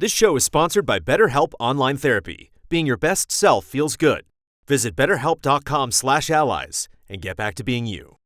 This show is sponsored by BetterHelp Online Therapy. Being your best self feels good. Visit betterhelp.com/allies and get back to being you.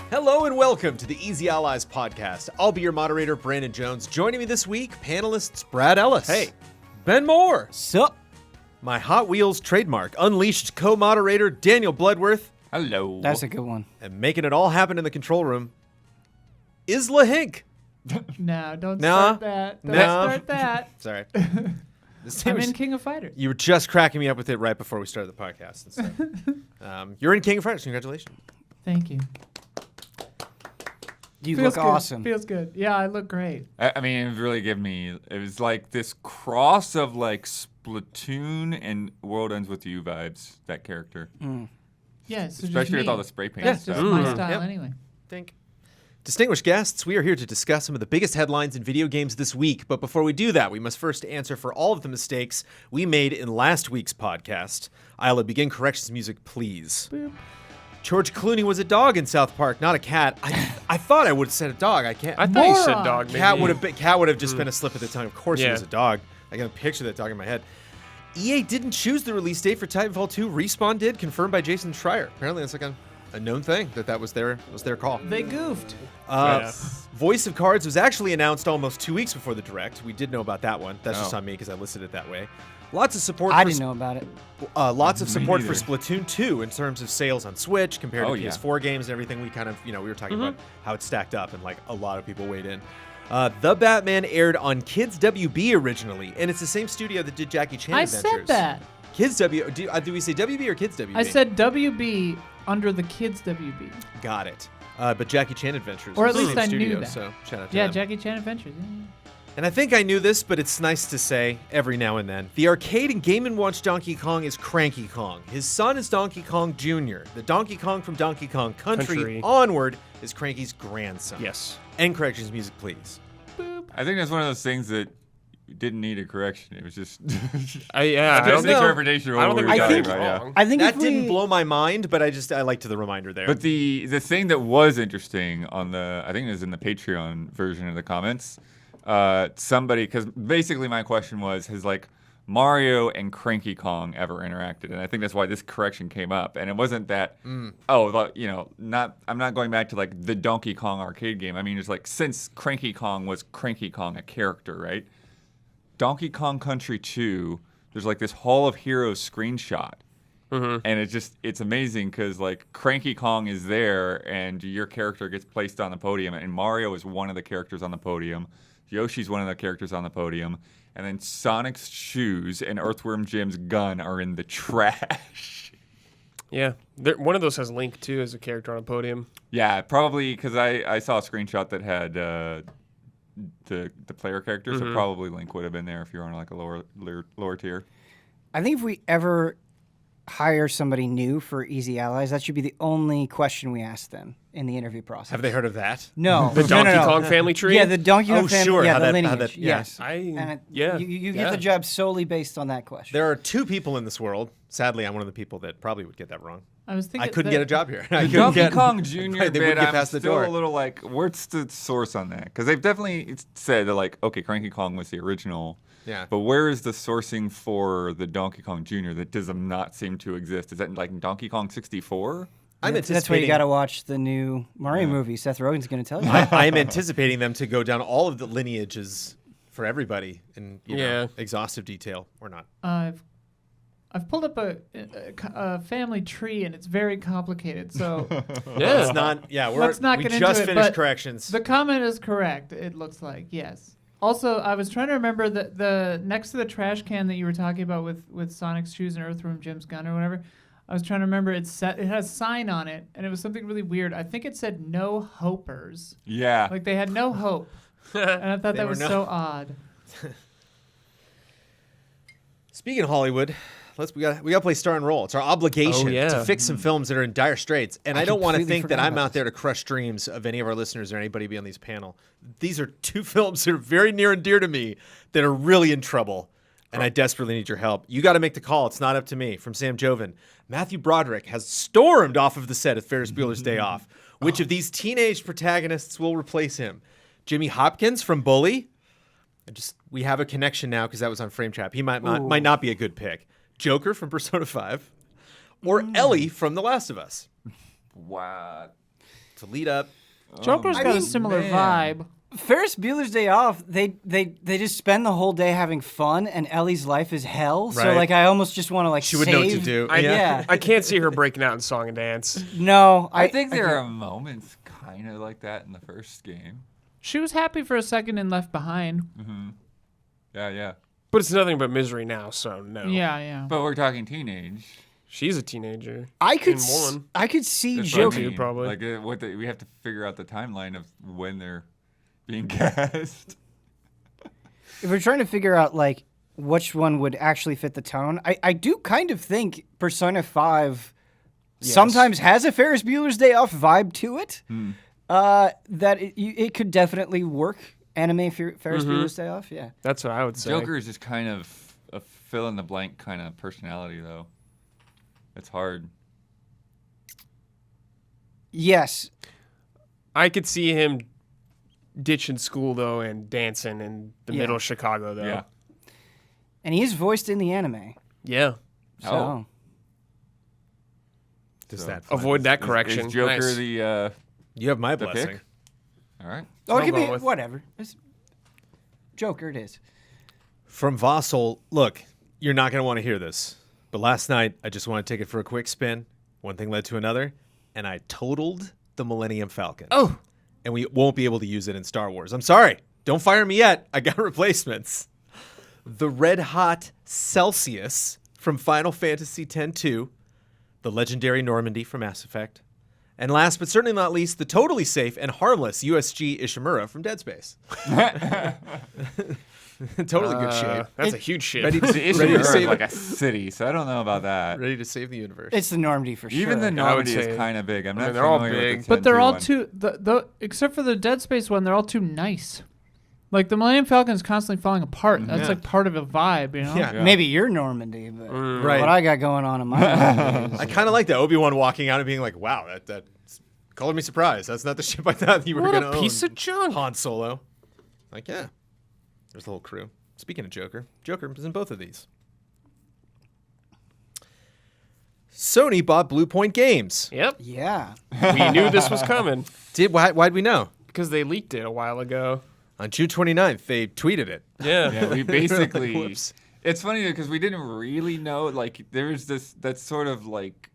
Hello and welcome to the Easy Allies podcast. I'll be your moderator, Brandon Jones. Joining me this week, panelists Brad Ellis. Hey. Ben Moore. Sup? My Hot Wheels trademark, Unleashed co-moderator, Daniel Bloodworth. Hello. That's a good one. And making it all happen in the control room, Isla Hink. No, don't start that. Don't start that. Sorry. I'm in King of Fighters. You were just cracking me up with it right before we started the podcast. And stuff. You're in King of Fighters. Congratulations. Thank you. You Feels look good. awesome. Feels good. Yeah, I look great. I mean, it really gave me, it was like this cross of like Splatoon and World Ends With You vibes, that character. Yeah, so Especially with me. all the spray paint That's stuff. just my style anyway. Think. Distinguished guests, we are here to discuss some of the biggest headlines in video games this week. But before we do that, we must first answer for all of the mistakes we made in last week's podcast. Isla, begin corrections music, please. Boop. George Clooney was a dog in South Park, not a cat. I thought I would have said a dog. I can't. I thought you said Moron. dog. Maybe. Cat would have just been a slip of the tongue. Of course, he Yeah. was a dog. I got a picture of that dog in my head. EA didn't choose the release date for Titanfall 2. Respawn did, confirmed by Jason Schreier. Apparently, that's like a known thing that was their call. They goofed. Voice of Cards was actually announced almost 2 weeks before the Direct. We did know about that one. That's just on me because I listed it that way. Lots of support. I didn't know about it. Lots of Me support for neither. Splatoon 2 in terms of sales on Switch compared to yeah. PS4 games and everything. We kind of, we were talking about how it stacked up, and like a lot of people weighed in. The Batman aired on Kids WB originally, and it's the same studio that did Jackie Chan I Adventures. said that. Kids W. Do we say WB or Kids WB? I said WB under the kids WB. Got it. But Jackie Chan Adventures. Or was at the least same I knew studio, that. So shout out to Yeah, them. Jackie Chan Adventures. Yeah. And I think I knew this, but it's nice to say every now and then. The arcade and Game & Watch Donkey Kong is Cranky Kong. His son is Donkey Kong Jr. The Donkey Kong from Donkey Kong Country onward is Cranky's grandson. Yes. End corrections music, please. I think that's one of those things that didn't need a correction. It was just I just don't an think. interpretation of I what don't we think were we talking got it about. Yeah. wrong. I think That if we, didn't blow my mind, but I liked the reminder there. But the thing that was interesting on the, I think it was in the Patreon version of the comments, somebody, because basically my question was, has like Mario and Cranky Kong ever interacted? And I think that's why this correction came up. And it wasn't that, I'm not going back to like the Donkey Kong arcade game. I mean, it's like since Cranky Kong was Cranky Kong, a character, right? Donkey Kong Country 2, there's like this Hall of Heroes screenshot. And it's amazing because like Cranky Kong is there and your character gets placed on the podium, and Mario is one of the characters on the podium. Yoshi's one of the characters on the podium, and then Sonic's shoes and Earthworm Jim's gun are in the trash. Yeah. One of those has Link too as a character on a podium. Yeah, probably because I saw a screenshot that had the player characters, so probably Link would have been there if you're on like a lower tier. I think if we ever hire somebody new for Easy Allies, that should be the only question we ask them in the interview process. Have they heard of that? No. The No, no, Donkey no. Kong family tree? Yeah, the Donkey Kong Oh, family. sure, Yeah, how the that- lineage. how that- yeah. Yes. Yeah. You get the job solely based on that question. There are two people in this world. Sadly, I'm one of the people that probably would get that wrong. I was thinking I couldn't get a job here. I The couldn't Donkey get- Kong Jr. They bit, wouldn't get I'm past the still door. a little like, what's the source on that? Because they've definitely said that like, okay, Cranky Kong was the original. Yeah. But where is the sourcing for the Donkey Kong Jr. that does not seem to exist? Is that like Donkey Kong 64? I'm That's why you anticipating. got to watch the new Mario movie. Seth Rogen's going to tell you. I'm anticipating them to go down all of the lineages for everybody in Yeah. exhaustive detail, or not. I've pulled up a family tree and it's very complicated. So Yeah. It's not. Yeah, let's not we get just into it. finished But corrections. the comment is correct. It looks like yes. Also, I was trying to remember the next to the trash can that you were talking about with Sonic's shoes and Earthworm Jim's gun or whatever. I was trying to remember it has a sign on it, and it was something really weird. I think it said "No Hopers." Yeah. Like they had no hope, and I thought They that were was so odd. Speaking of Hollywood, we got to play Star and Roll. It's our obligation to fix some films that are in dire straits. And I don't want to think that I'm out there to crush dreams of any of our listeners or anybody be on this panel. These are two films that are very near and dear to me that are really in trouble, and I desperately need your help. You got to make the call. It's not up to me. From Sam Joven. Matthew Broderick has stormed off of the set of Ferris Bueller's Day Off. Which of these teenage protagonists will replace him? Jimmy Hopkins from Bully. We have a connection now because that was on Frame Trap. He might not be a good pick. Joker from Persona 5. Or Ellie from The Last of Us. Wow. To lead up. Joker's got a similar vibe. Ferris Bueller's Day Off, they just spend the whole day having fun, and Ellie's life is hell. So, Right. I almost just want to, She would know what to do. Yeah. I can't see her breaking out in song and dance. No. I think there are moments kind of like that in the first game. She was happy for a second and left behind. Yeah. But it's nothing but misery now, so no. Yeah. But we're talking teenage. She's a teenager. I could In one. I could see That's what I Joker. mean. probably. Like we have to figure out the timeline of when they're being cast. If we're trying to figure out which one would actually fit the tone, I do kind of think Persona 5 sometimes has a Ferris Bueller's Day Off vibe to it. That it could definitely work. Anime Ferris Bueller's Day Off, yeah. That's what I would say. Joker is just kind of a fill in the blank kind of personality, though. It's hard. Yes. I could see him ditching school, though, and dancing in the middle of Chicago, though. Yeah. And he is voiced in the anime. Yeah. So. Oh. Does that Avoid that correction. Is Joker Nice. the You have my the blessing. pick? All right. Oh, it I'll could go be with- whatever. Joker it is. From Vossel, look, you're not going to want to hear this, but last night I just want to take it for a quick spin. One thing led to another, and I totaled the Millennium Falcon. Oh. And we won't be able to use it in Star Wars. I'm sorry. Don't fire me yet. I got replacements. The Red Hot Celsius from Final Fantasy X-2, the legendary Normandy from Mass Effect, and last but certainly not least, the totally safe and harmless USG Ishimura from Dead Space. Totally good shape. That's a huge shit. Ready to Ishimura is save like a city, so I don't know about that. Ready to save the universe. It's the Normandy for sure. Even the I would Normandy say- is kind of big. I'm I mean, not they're all familiar big. with the But they're all 10-2 too except for the Dead Space one, they're all too nice. Like the Millennium Falcon is constantly falling apart. That's like part of a vibe, you know? Yeah. Maybe you're Normandy, but Right. what I got going on in my life is I kind of like that. Obi-Wan walking out and being like, wow, that colored me surprised. That's not the ship I thought you were What going to a own. piece of junk. Han Solo. Like, yeah. There's the whole crew. Speaking of Joker is in both of these. Sony bought Bluepoint Games. Yep. yeah. We knew this was coming Why'd we know? because they leaked it a while ago. On June 29th, they tweeted it. Yeah. Yeah, we basically. Whoops. It's funny because we didn't really know. Like, there's that's sort of like,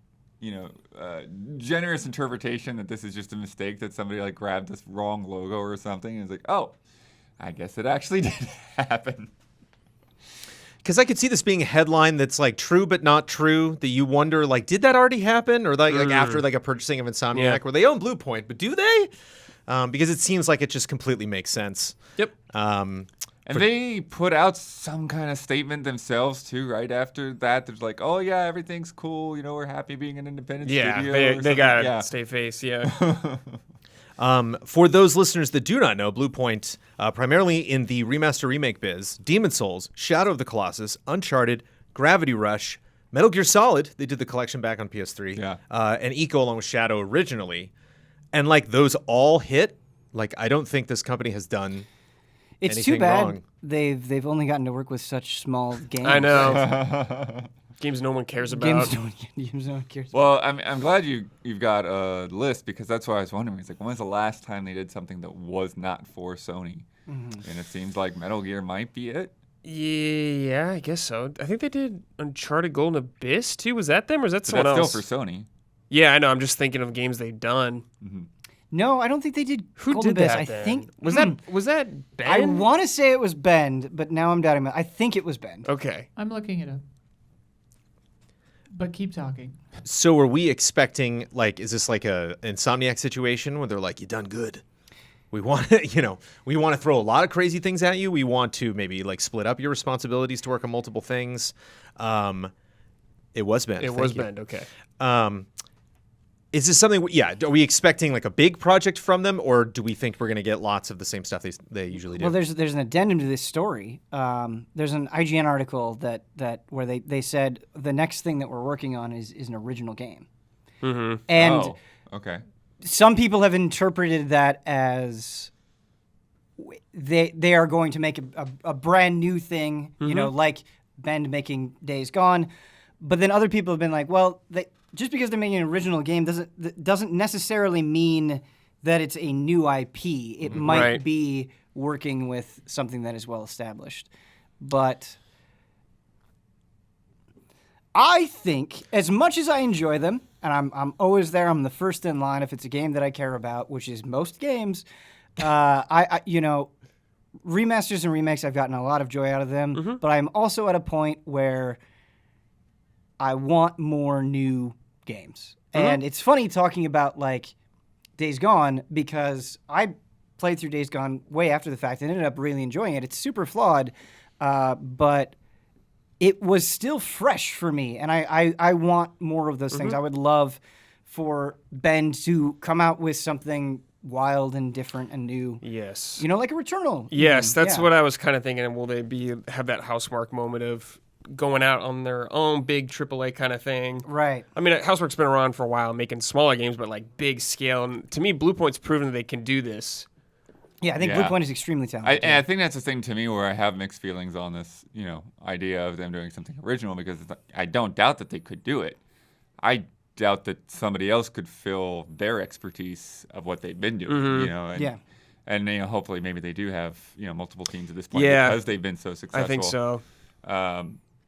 generous interpretation that this is just a mistake that somebody like grabbed this wrong logo or something and it's like, oh, I guess it actually did happen. Because I could see this being a headline that's like true but not true. That you wonder, like, did that already happen? Or like after like a purchasing of Insomniac, Yeah. where they own Bluepoint, but do they? Because it seems like it just completely makes sense. Yep. And they put out some kind of statement themselves too, right after that. There's like, oh yeah, everything's cool. We're happy being an independent Yeah. studio. They or something. got yeah. to stay face. Yeah. For those listeners that do not know, Bluepoint, primarily in the remaster remake biz, Demon's Souls, Shadow of the Colossus, Uncharted, Gravity Rush, Metal Gear Solid, they did the collection back on PS3, Yeah. and Ico along with Shadow originally. And like those all hit, like I don't think this company has done It's anything too bad wrong. they've only gotten to work with such small games. I know. Games no one cares about. Games no one cares. Well, I'm glad you've got a list because that's what I was wondering. It's like, when was the last time they did something that was not for Sony? And it seems like Metal Gear might be it. Yeah, I guess so. I think they did Uncharted Golden Abyss too. Was that them or is that But someone that's else? still for Sony. Yeah, I know. I'm just thinking of games they've done. No, I don't think they did. Who Golden did Abyss. that? I then? think was that Ben? I want to say it was Ben, but now I'm doubting it. I think it was Ben. Okay. I'm looking it up. But keep talking. So are we expecting, like, is this like a Insomniac situation where they're like, you done good? We want to, we want to throw a lot of crazy things at you. We want to maybe like split up your responsibilities to work on multiple things. It was banned. It was banned. Okay. Is this something? Yeah. Are we expecting like a big project from them, or do we think we're going to get lots of the same stuff they usually do? Well, there's an addendum to this story. There's an IGN article that where they said the next thing that we're working on is an original game, and okay. some people have interpreted that as they are going to make a brand new thing, like Bend making Days Gone, but then other people have been like, well, just because they're making an original game doesn't necessarily mean that it's a new IP. It might be working with something that is well established. But I think, as much as I enjoy them, and I'm always there, I'm the first in line if it's a game that I care about, which is most games. I remasters and remakes, I've gotten a lot of joy out of them, but I'm also at a point where I want more new games. And it's funny talking about like Days Gone, because I played through Days Gone way after the fact and ended up really enjoying it. It's super flawed, but it was still fresh for me, and I want more of those things. I would love for Ben to come out with something wild and different and new. Yes. Like a Returnal. Yes, that's what I was kind of thinking. Will they have that Housemarque moment of going out on their own big AAA kind of thing? Right. I mean, Housemarque's been around for a while, making smaller games, but like big scale. And to me, Bluepoint's proven that they can do this. Yeah, I think Bluepoint is extremely talented. And I think that's the thing to me where I have mixed feelings on this, idea of them doing something original, because I don't doubt that they could do it. I doubt that somebody else could fill their expertise of what they've been doing, and hopefully maybe they do have, multiple teams at this point because they've been so successful. I think so.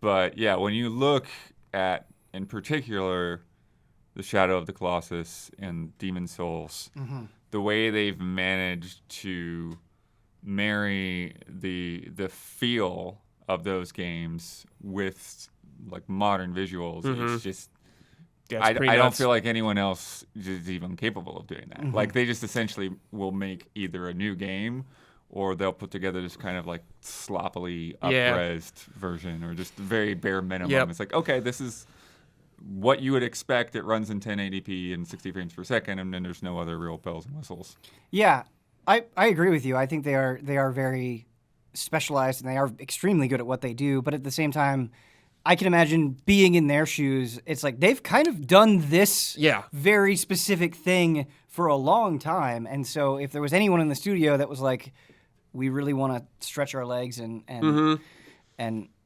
But yeah, when you look at, in particular, the Shadow of the Colossus and Demon Souls, the way they've managed to marry the feel of those games with like modern visuals, it's just I don't feel like anyone else is even capable of doing that. Like they just essentially will make either a new game, or they'll put together this kind of like sloppily up-resed version, or just very bare minimum. It's like, okay, this is what you would expect. It runs in 1080p and 60 frames per second, and then there's no other real bells and whistles. Yeah, I agree with you. I think they are very specialized, and they are extremely good at what they do. But at the same time, I can imagine being in their shoes. It's like they've kind of done this very specific thing for a long time. And so if there was anyone in the studio that was like, we really want to stretch our legs and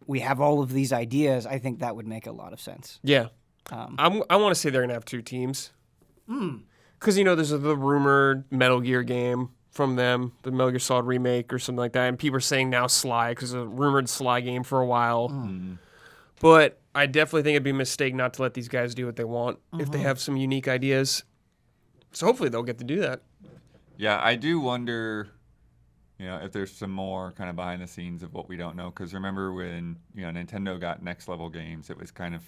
we have all of these ideas, I think that would make a lot of sense. Yeah. I want to say they're going to have two teams. Because, there's the rumored Metal Gear game from them, the Metal Gear Solid remake or something like that. And people are saying now Sly, because there's a rumored Sly game for a while. But I definitely think it'd be a mistake not to let these guys do what they want if they have some unique ideas. So hopefully they'll get to do that. Yeah, I do wonder, if there's some more kind of behind the scenes of what we don't know. Because remember when, Nintendo got Next Level Games, it was kind of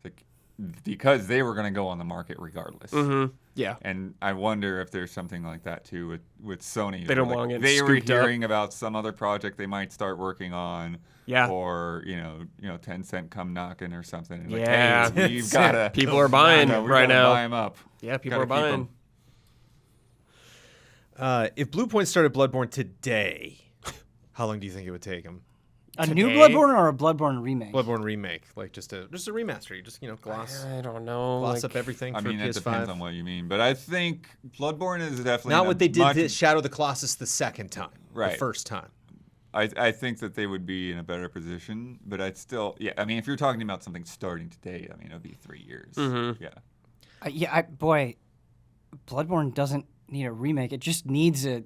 like, because they were going to go on the market regardless. Yeah. And I wonder if there's something like that too with Sony. They don't want to get They were scooped up. hearing about some other project they might start working on. Yeah. Or, 10 Cent come knocking or something. And Yeah. Like, hey, we've got to. People are buying right now. Buy them up. Yeah, people are buying. If Bluepoint started Bloodborne today, how long do you think it would take them? A new Bloodborne or a Bloodborne remake? Bloodborne remake, like just a remaster. You just gloss. I don't know. Gloss up everything. I for mean, PS5. it depends on what you mean, but I think Bloodborne is definitely not what they did to Shadow of the Colossus the second time, right? The first time. I think that they would be in a better position, but I'd still, I mean, if you're talking about something starting today, I mean, it'll be 3 years. Yeah. Bloodborne doesn't need a remake. It just needs a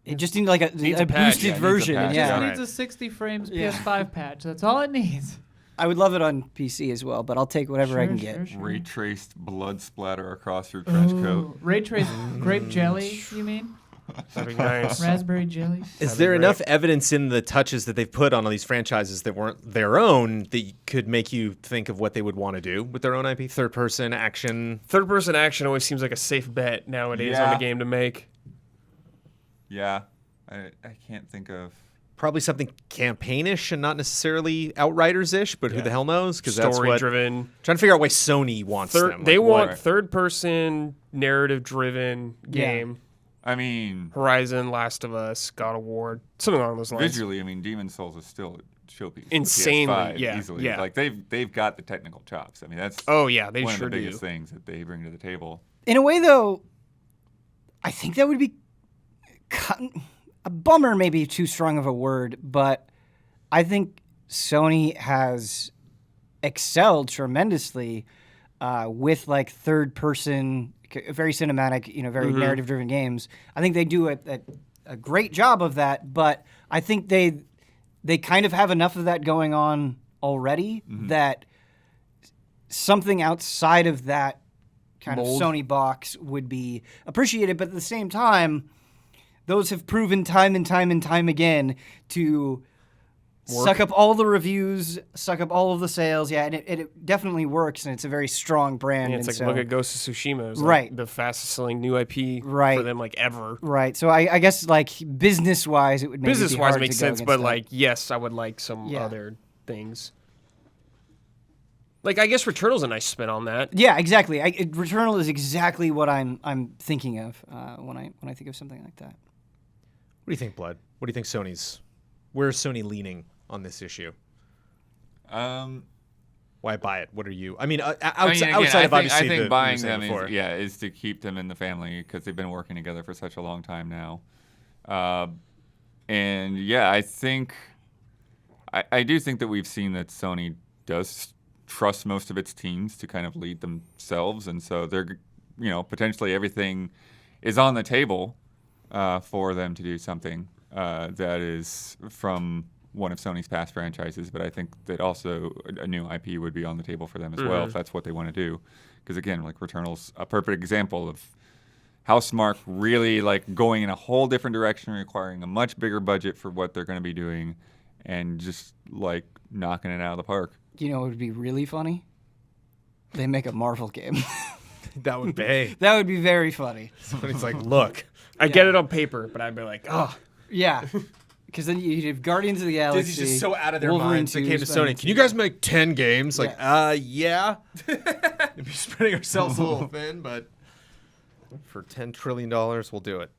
like a patch. boosted version. It Yeah. just needs a 60 frames PS5 patch. That's all it needs. I would love it on PC as well, but I'll take whatever I can get. Sure. Ray traced blood splatter across your trench coat. Ray traced grape jelly, you mean? That'd be nice. Raspberry jelly. Is there enough evidence in the touches that they've put on all these franchises that weren't their own that could make you think of what they would want to do with their own IP? Third-person action? Third-person action always seems like a safe bet nowadays on the game to make. Yeah. I can't think of Probably something campaignish and not necessarily Outriders-ish, but who the hell knows? Because that's what Story-driven. Trying to figure out why Sony wants them. They Like, want what- third-person, narrative-driven game. I mean, Horizon, Last of Us, God of War, something along those lines. visually, I mean, Demon's Souls is still a showpiece. for Insanely, PS5 yeah, easily. yeah. Like they've got the technical chops. I mean, that's Oh yeah, they one sure of the do. biggest things that they bring to the table. In a way, though, I think that would be a bummer. Maybe too strong of a word, but I think Sony has excelled tremendously with like third-person, very cinematic, very narrative-driven games. I think they do a great job of that, but I think they kind of have enough of that going on already that something outside of that kind Mold. of Sony box would be appreciated. But at the same time, those have proven time and time and time again to suck up all the reviews, suck up all of the sales. Yeah, and it definitely works, and it's a very strong brand. Yeah, it's and like so, look at Ghost of Tsushima. It's Right. like the fastest selling new IP Right. for them like ever. right. So I guess like business-wise, it would maybe Business be wise hard makes to go sense, against but that. like yes, I would like some Yeah. other things. Like I guess Returnal's a nice spin on that. Yeah, exactly. Returnal is exactly what I'm thinking of when I think of something like that. What do you think, Blood? What do you think where's Sony leaning on this issue? Why buy it? What are you? I mean, outside of obviously I think the buying you were saying them before. is to keep them in the family because they've been working together for such a long time now. And yeah, I think I do think that we've seen that Sony does trust most of its teams to kind of lead themselves, and so they're potentially everything is on the table for them to do something that is from one of Sony's past franchises, but I think that also a new IP would be on the table for them as well if that's what they want to do. Because again, like Returnal's a perfect example of how Smart really like going in a whole different direction, requiring a much bigger budget for what they're going to be doing, and just like knocking it out of the park. You know, it would be really funny. They make a Marvel game. That would be. That would be very funny. Somebody's like, look, I get it on paper, but I'd be like, oh, Yeah. Because then you'd have Guardians of the Galaxy. Disney's just so out of their Wolverine minds. They 2, came to Spider-Man Sony. Can you guys make 10 games? Like, Yeah. yeah. We'd be spreading ourselves a little thin, but for $10 trillion, we'll do it.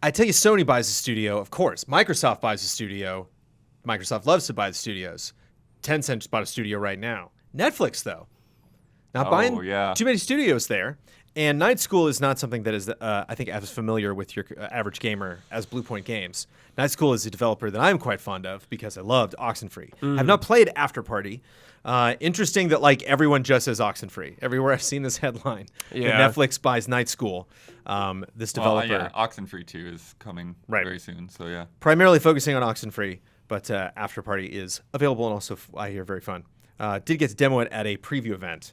I tell you, Sony buys a studio, of course. Microsoft buys a studio. Microsoft loves to buy the studios. Tencent just bought a studio right now. Netflix, though, not buying too many studios there. And Night School is not something that is, I think, as familiar with your average gamer as Bluepoint Games. Night School is a developer that I'm quite fond of because I loved Oxenfree. I've not played After Party. Interesting that like everyone just says Oxenfree. Everywhere I've seen this headline, that Netflix buys Night School. This developer, Oxenfree 2 is coming very soon, so yeah. primarily focusing on Oxenfree, but After Party is available and also I hear very fun. Did get to demo it at a preview event.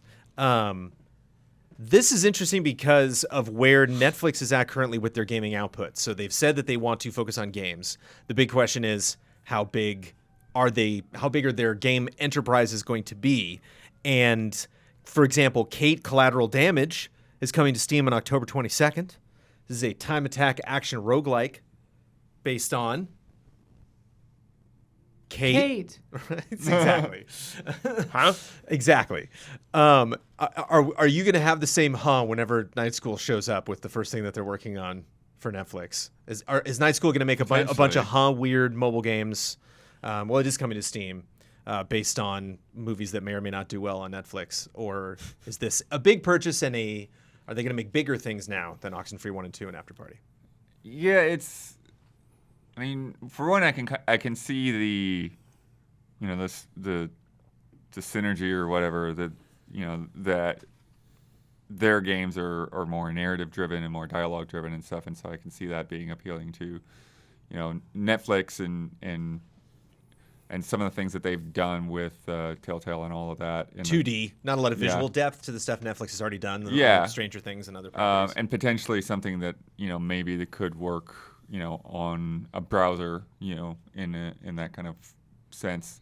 This is interesting because of where Netflix is at currently with their gaming output. So they've said that they want to focus on games. The big question is how big are their game enterprises going to be? And for example, Kate Collateral Damage is coming to Steam on October 22nd. This is a time attack action roguelike based on Kate. Exactly. huh? Exactly. Are you going to have the same whenever Night School shows up with the first thing that they're working on for Netflix? Is Night School going to make a bunch of weird mobile games? Well, it is coming to Steam based on movies that may or may not do well on Netflix. Or is this a big purchase and are they going to make bigger things now than Oxenfree 1 and 2 and After Party? Yeah, I mean, for one, I can see the synergy or whatever that their games are more narrative driven and more dialogue driven and stuff, and so I can see that being appealing to Netflix and some of the things that they've done with Telltale and all of that. 2D, not a lot of visual depth to the stuff Netflix has already done. Yeah, Stranger Things and other properties. and potentially something that maybe that could work. On a browser, in that kind of sense.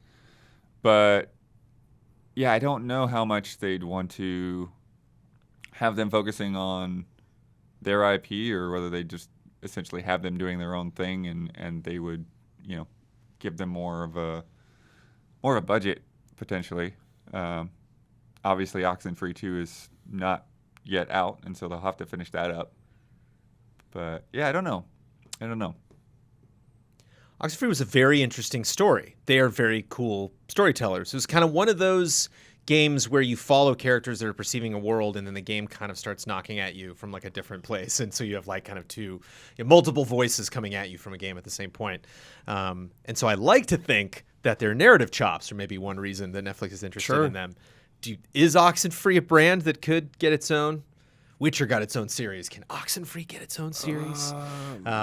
But yeah, I don't know how much they'd want to have them focusing on their IP or whether they just essentially have them doing their own thing, and they would, give them more of a budget potentially. Obviously, Oxenfree 2 is not yet out, and so they'll have to finish that up. But yeah, I don't know. Oxenfree was a very interesting story. They are very cool storytellers. It was kind of one of those games where you follow characters that are perceiving a world, and then the game kind of starts knocking at you from like a different place, and so you have like kind of multiple voices coming at you from a game at the same point. And so I like to think that their narrative chops are maybe one reason that Netflix is interested in them. Is Oxenfree a brand that could get its own? Witcher got its own series. Can Oxenfree get its own series?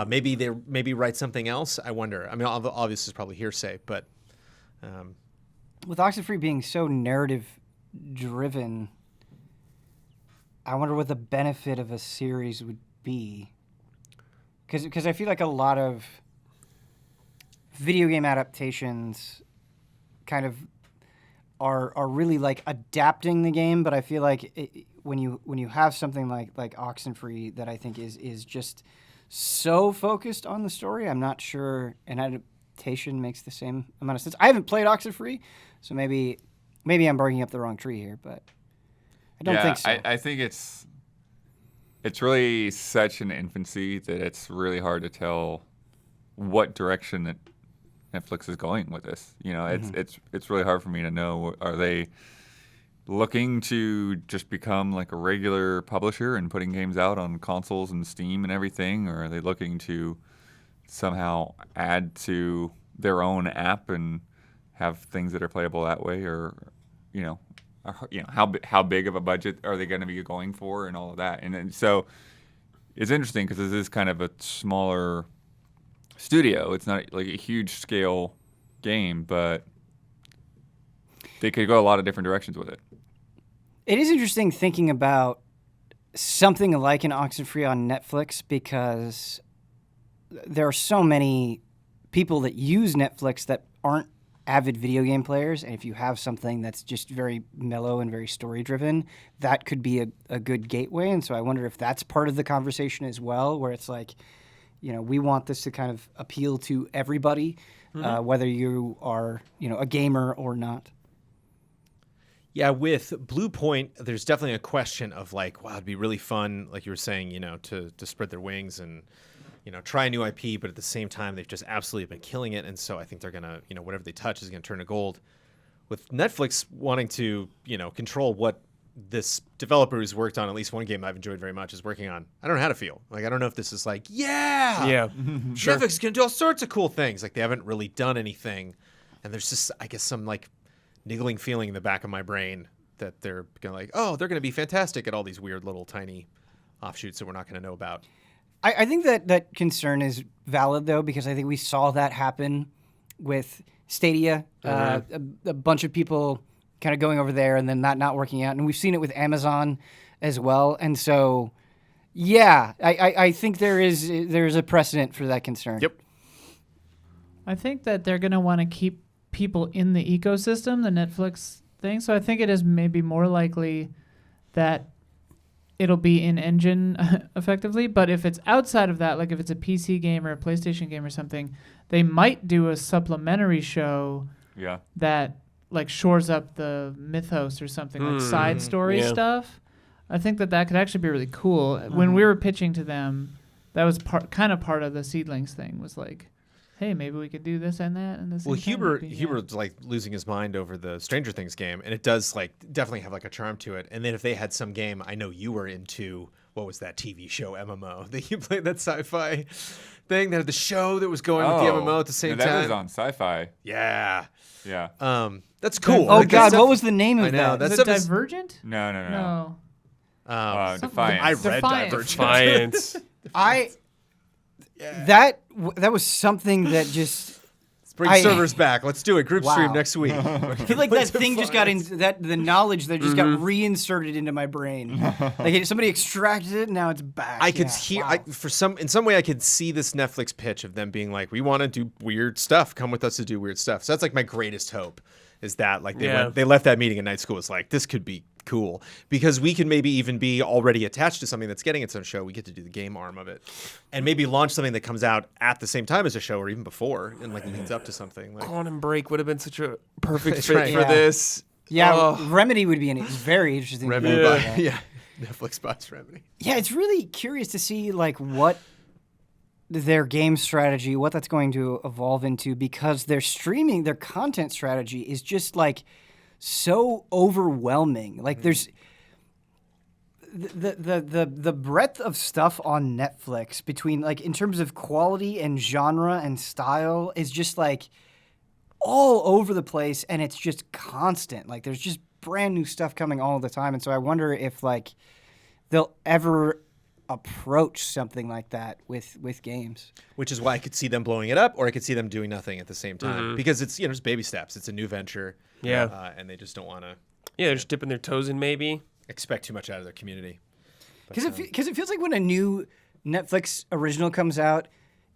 Maybe write something else. I wonder. I mean, obviously it's probably hearsay, but with Oxenfree being so narrative driven, I wonder what the benefit of a series would be. Because I feel like a lot of video game adaptations kind of are really like adapting the game, but I feel like when you have something like Oxenfree that I think is just so focused on the story, I'm not sure an adaptation makes the same amount of sense. I haven't played Oxenfree, so maybe I'm barking up the wrong tree here, but I don't think so. I think it's really such an infancy that it's really hard to tell what direction that Netflix is going with this. It's really hard for me to know. Are they looking to just become like a regular publisher and putting games out on consoles and Steam and everything, or are they looking to somehow add to their own app and have things that are playable that way, or how big of a budget are they going to be going for and all of that? And so it's interesting because this is kind of a smaller studio. It's not like a huge scale game, but they could go a lot of different directions with it. It is interesting thinking about something like an Oxenfree on Netflix, because there are so many people that use Netflix that aren't avid video game players, and if you have something that's just very mellow and very story driven, that could be a good gateway. And so I wonder if that's part of the conversation as well, where it's like, we want this to kind of appeal to everybody, whether you are, a gamer or not. Yeah, with Bluepoint, there's definitely a question of like, wow, it'd be really fun, like you were saying, to spread their wings and, try a new IP, but at the same time, they've just absolutely been killing it. And so I think they're going to, whatever they touch is going to turn to gold. With Netflix wanting to, control what this developer who's worked on at least one game I've enjoyed very much is working on, I don't know how to feel. Like, I don't know if this is like, sure. Netflix is going to do all sorts of cool things. Like, they haven't really done anything. And there's just, I guess, some like niggling feeling in the back of my brain that they're going to like, oh, they're going to be fantastic at all these weird little tiny offshoots that we're not going to know about. I think that concern is valid, though, because I think we saw that happen with Stadia. A bunch of people kind of going over there and then that not working out. And we've seen it with Amazon as well. And so, yeah, I think there's a precedent for that concern. Yep. I think that they're going to want to keep people in the ecosystem, the Netflix thing. So I think it is maybe more likely that it'll be in-engine effectively. But if it's outside of that, like if it's a PC game or a PlayStation game or something, they might do a supplementary show that like shores up the mythos or something, like side story stuff. I think that could actually be really cool. When we were pitching to them, that was part of the Seedlings thing, was like, hey, maybe we could do this and that. And this. Well, Hubert's like losing his mind over the Stranger Things game, and it does like definitely have like a charm to it. And then if they had some game, I know you were into, what was that TV show MMO that you played, that sci-fi thing that had the show that was going with the MMO at the same time? That was on Sci-Fi. Yeah. That's cool. Oh God, what was the name of I know, that? Is it Divergent? No. No. Defiance. I read Defiance. That was something that just. Bring servers back. Let's do it. Group Wow. stream next week. I feel like that thing just got in, the knowledge that just got reinserted into my brain. Like somebody extracted it, and now it's back. I could hear, in some way, I could see this Netflix pitch of them being like, "We want to do weird stuff. Come with us to do weird stuff." So that's like my greatest hope, Is that like Yeah. they left that meeting in night school. It's like, this could be cool because we can maybe even be already attached to something that's getting its own show. We get to do the game arm of it, and maybe launch something that comes out at the same time as a show or even before, and like leads up to something. Like, Quantum Break would have been such a perfect fit right. for Yeah. this. Yeah, Oh. Remedy would be very interesting. to Remedy, do by, that. yeah, Netflix buys Remedy. Yeah, it's really curious to see like what their game strategy, what that's going to evolve into, because their content strategy is just like so overwhelming. Like there's the breadth of stuff on Netflix between like in terms of quality and genre and style is just like all over the place, and it's just constant. Like there's just brand new stuff coming all the time, and so I wonder if like they'll ever approach something like that with games. Which is why I could see them blowing it up, or I could see them doing nothing at the same time because it's just baby steps. It's a new venture, and they just don't want to Yeah, they're just dipping their toes in maybe. expect too much out of their community. Because it feels like when a new Netflix original comes out,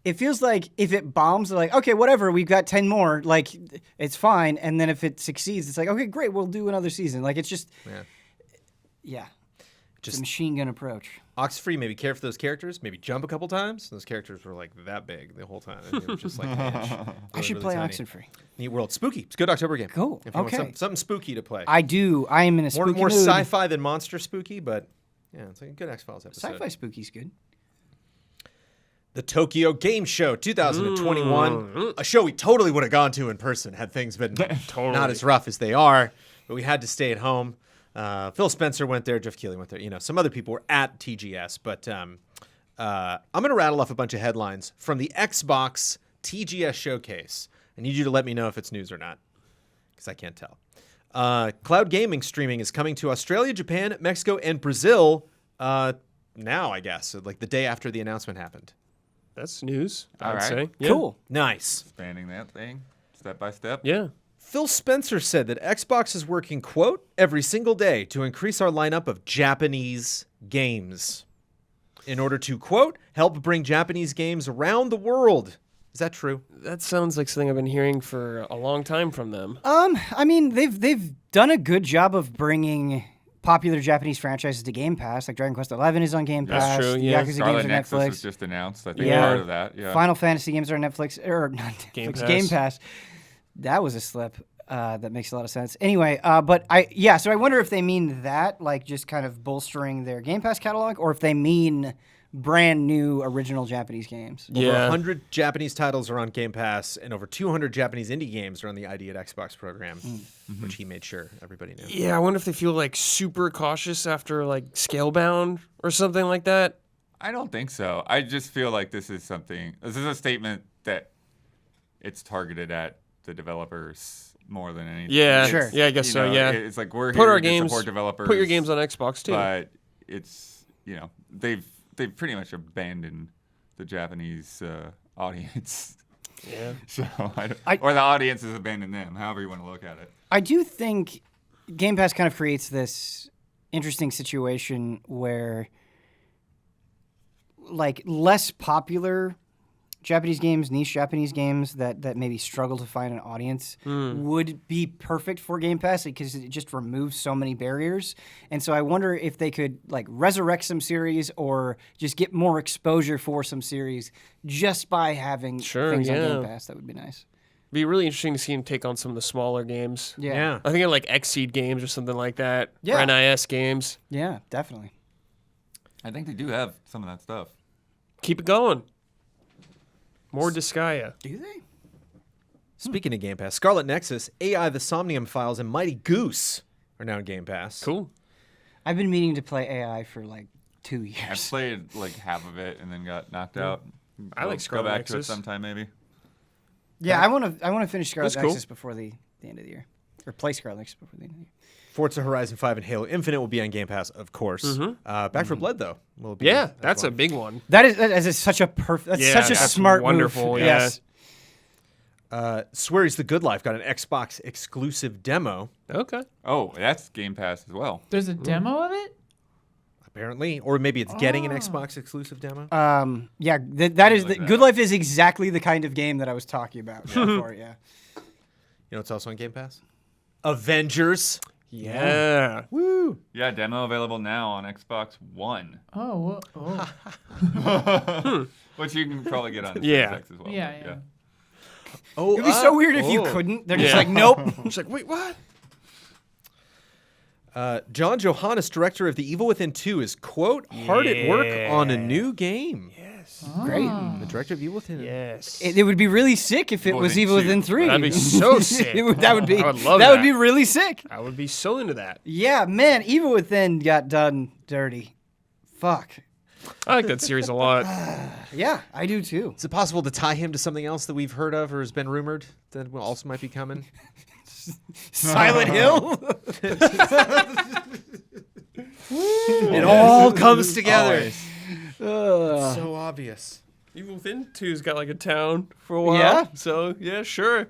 it feels like if it bombs, they're like, okay, whatever, we've got 10 more, like it's fine. And then if it succeeds, it's like, okay, great, we'll do another season. Like it's just, it's Just- a machine gun approach. Oxfree, maybe care for those characters, maybe jump a couple times. Those characters were like that big the whole time. And they were just like, I should play Oxenfree. Neat world. Spooky. It's a good October game. Cool. If you want Okay. something spooky to play. I do. I am in a spooky more mood. sci-fi than monster spooky, but yeah, it's like a good X-Files episode. Sci-fi spooky's good. The Tokyo Game Show 2021, a show we totally would have gone to in person had things been not as rough as they are, but we had to stay at home. Phil Spencer went there, Jeff Keighley went there. You know, some other people were at TGS, but I'm going to rattle off a bunch of headlines from the Xbox TGS showcase. I need you to let me know if it's news or not, because I can't tell. Cloud gaming streaming is coming to Australia, Japan, Mexico, and Brazil now, I guess, so like the day after the announcement happened. That's news, All I'd right. say. Yeah. Cool. Nice. Expanding that thing step by step. Yeah. Phil Spencer said that Xbox is working, quote, every single day to increase our lineup of Japanese games in order to, quote, help bring Japanese games around the world. Is that true? That sounds like something I've been hearing for a long time from them. I mean, they've done a good job of bringing popular Japanese franchises to Game Pass. Like Dragon Quest XI is on Game Pass. That's true, The yeah. Yakuza Scarlet games are Nexus Netflix. was just announced. I think Yeah. part of that. Yeah. Final Fantasy games are on Netflix, or not Netflix, Game Pass. Game Pass. That was a slip. That makes a lot of sense. Anyway, but so I wonder if they mean that, like just kind of bolstering their Game Pass catalog, or if they mean brand new original Japanese games. Over Yeah. 100 Japanese titles are on Game Pass, and over 200 Japanese indie games are on the ID at Xbox program, which he made sure everybody knew. Yeah, I wonder if they feel like super cautious after like Scalebound or something like that. I don't think so. I just feel like this is a statement that it's targeted at the developers more than anything. Yeah, Sure. Yeah, I guess You so. know, Yeah, it's like we're put here our to games, support developers. put your games on Xbox too. But it's they've pretty much abandoned the Japanese audience. Yeah. So or the audience has abandoned them. However you want to look at it. I do think Game Pass kind of creates this interesting situation where, like, less popular Japanese games, niche Japanese games that maybe struggle to find an audience would be perfect for Game Pass because it just removes so many barriers. And so I wonder if they could like resurrect some series or just get more exposure for some series just by having things on Game Pass. That would be nice. Be really interesting to see him take on some of the smaller games. Yeah. I think like Xseed games or something like that. Yeah. Or NIS games. Yeah, definitely. I think they do have some of that stuff. Keep it going. More Disgaea. Do they? Speaking of Game Pass, Scarlet Nexus, AI the Somnium Files, and Mighty Goose are now in Game Pass. Cool. I've been meaning to play AI for like 2 I years. played like half of it and then got knocked out. I like Go Scarlet back to it Nexus. sometime maybe. Yeah, I want to finish Scarlet That's cool. Nexus before the end of the year, or play Scarlet Nexus before the end of the year. Forza Horizon 5 and Halo Infinite will be on Game Pass, of course. Back 4 Blood, though, will be. Yeah, as that's well. a big one. That is such a perfect. That's Yeah, such a that's smart wonderful, move. yeah. Yes. Sweary's The Good Life got an Xbox exclusive demo, Okay. Oh, that's Game Pass as well. There's a demo of it? apparently. Or maybe it's getting an Xbox exclusive demo. Yeah, that is like the that. Good Life is exactly the kind of game that I was talking about. For it, yeah. You know it's also on Game Pass? Avengers. Yeah. Woo. Yeah, demo available now on Xbox One, Oh, oh. which you can probably get on Series Yeah. X as well. Yeah. Oh, It'd be so weird if you couldn't. They're just like, nope. It's like, wait, what? John Johannes, director of The Evil Within 2, is, quote, hard at work on a new game. Yes. Great. The director of Evil Within. Yes. It would be really sick if it was Within Evil 2. Within 3. That'd be so sick. That would be. I would love that would that. be really sick. I would be so into that. Yeah, man, Evil Within got done dirty. Fuck. I like that series a lot. Yeah, I do too. Is it possible to tie him to something else that we've heard of or has been rumored that also might be coming? Silent Hill. It all comes together. Always. So obvious. Evil Within 2's got like a town for a while. Yeah? So, yeah, sure.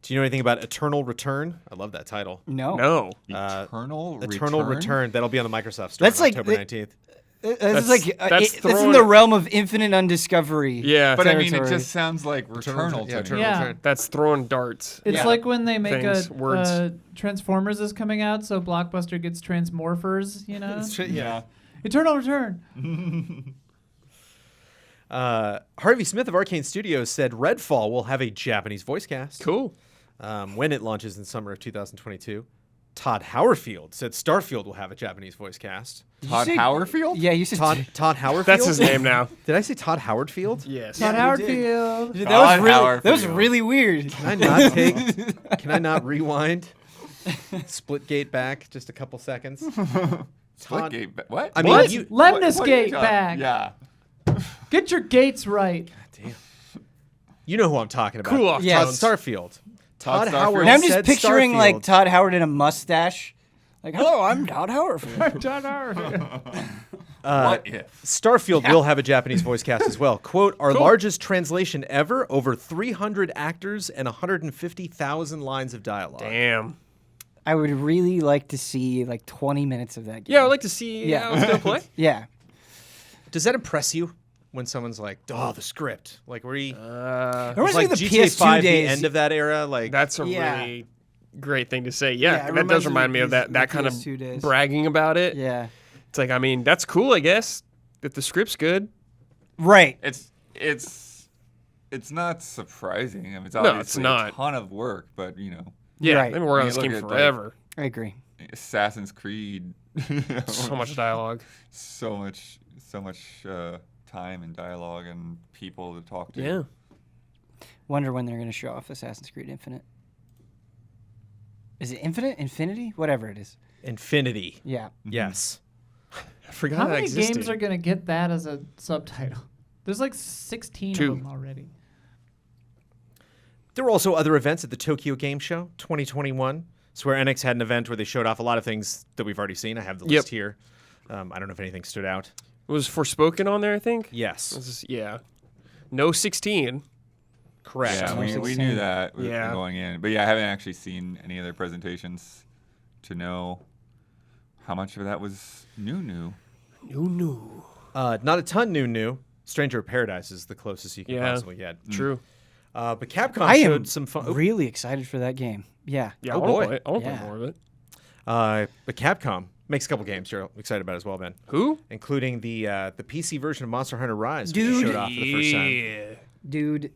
Do you know anything about Eternal Return? I love that title. No. No. Eternal Return. That'll be on the Microsoft Store That's on like October 19th. That's like that's it's in throwing the it- realm of infinite undiscovery. Yeah. But I mean, it territory. just sounds like Returnal to me. Eternal Yeah. Return. That's throwing darts. It's Yeah. like when they make Things, words. Transformers is coming out, so Blockbuster gets Transmorphers, you know? Yeah. Eternal Return. Harvey Smith of Arcane Studios said Redfall will have a Japanese voice cast Cool. when it launches in summer of 2022. Todd Hauerfield said Starfield will have a Japanese voice cast. Todd say- Hauerfield? Yeah, you said Todd Hauerfield? That's his name now. Did I say Todd Howardfield? Yes. Todd you Howard did. Field. That Todd was Hauerfield. really weird. Can I not can I not rewind? Splitgate back just a couple seconds. Todd, Splitgate. What? I mean, What? you, What are you Lemniscate talking- back. Yeah. Get your gates right. damn. You know who I'm talking about. Cool off Yeah. Todd tones. Starfield. Todd Todd Starfield. Howard. And I'm just said picturing like Starfield. Todd Howard in a mustache. Like, hello, I'm Todd Howard. Todd Howard. What if? Starfield will have a Japanese voice cast as well. Quote, our largest translation ever, over 300 actors and 150,000 lines of dialogue. Damn. I would really like to see like 20 minutes of that game. Yeah, I'd like to see Yeah. how it's going to play. Yeah. Does that impress you when someone's like, oh, the script? Like, were you It reminds was me like of the GTA PS2 5 days. the end of that era? Like, That's a Yeah. really great thing to say. Yeah, Yeah, it that reminds does me remind of me of these- that the kind of PS2 days. bragging about it. Yeah. It's like, I mean, that's cool, I guess, if the script's good. Right. It's not surprising. I mean, it's No, it's obviously not. a ton of work, but you know, Yeah, Right. they've been working on You this look game at, like- forever. I agree. Assassin's Creed. you know, So much dialogue. so much time and dialogue and people to talk to. Yeah. Wonder when they're going to show off Assassin's Creed Infinite. Is it Infinite? Infinity? Whatever it is. Infinity. Yeah. Yes. I forgot How that many existed. games are going to get that as a subtitle? There's like 16 Two. of them already. There were also other events at the Tokyo Game Show 2021. Square Enix had an event where they showed off a lot of things that we've already seen. I have the Yep. list here. I don't know if anything stood out. Was Forspoken on there, I think? Yes. This is- yeah. No 16. Correct. Yeah, we 16. knew that Yeah. going in, but yeah, I haven't actually seen any other presentations to know how much of that was new. No. Not a ton new. Stranger of Paradise is the closest you can Yeah. possibly get. True. But Capcom I showed am some fun. Oh, really excited for that game. Yeah. Yeah, Oh, I want boy. to play, I wanna Yeah. play more of it. but Capcom makes a couple games you're excited about as well, Ben, Who? including the PC version of Monster Hunter Rise, which Dude. showed off for the first time. Yeah. Dude,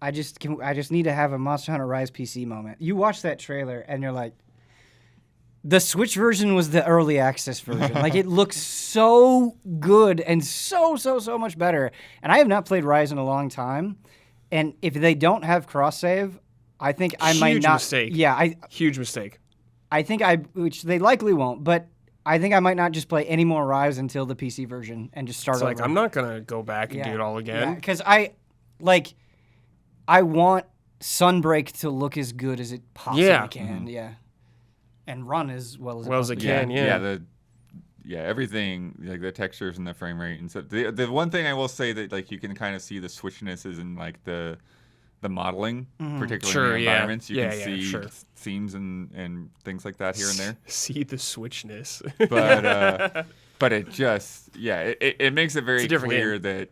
I just need to have a Monster Hunter Rise PC moment. You watch that trailer and you're like, the Switch version was the early access version. Like it looks so good and so much better. And I have not played Rise in a long time. And if they don't have cross save, I think I might Huge not. mistake. Yeah, Huge mistake. which they likely won't, but I think I might not just play any more Rise until the PC version and just start It's like, over. I'm not going to go back and do it all again. Because I want Sunbreak to look as good as it possibly Yeah. can. Yeah. And run as well as Well as it possibly can, yeah. Everything, like the textures and the frame rate and stuff. The one thing I will say that like you can kind of see the switchness is in like the modeling, particularly Sure, in the yeah. environments. You Yeah, can yeah, see sure. seams and things like that here and there. See the switchness. But it just it makes it very a different clear that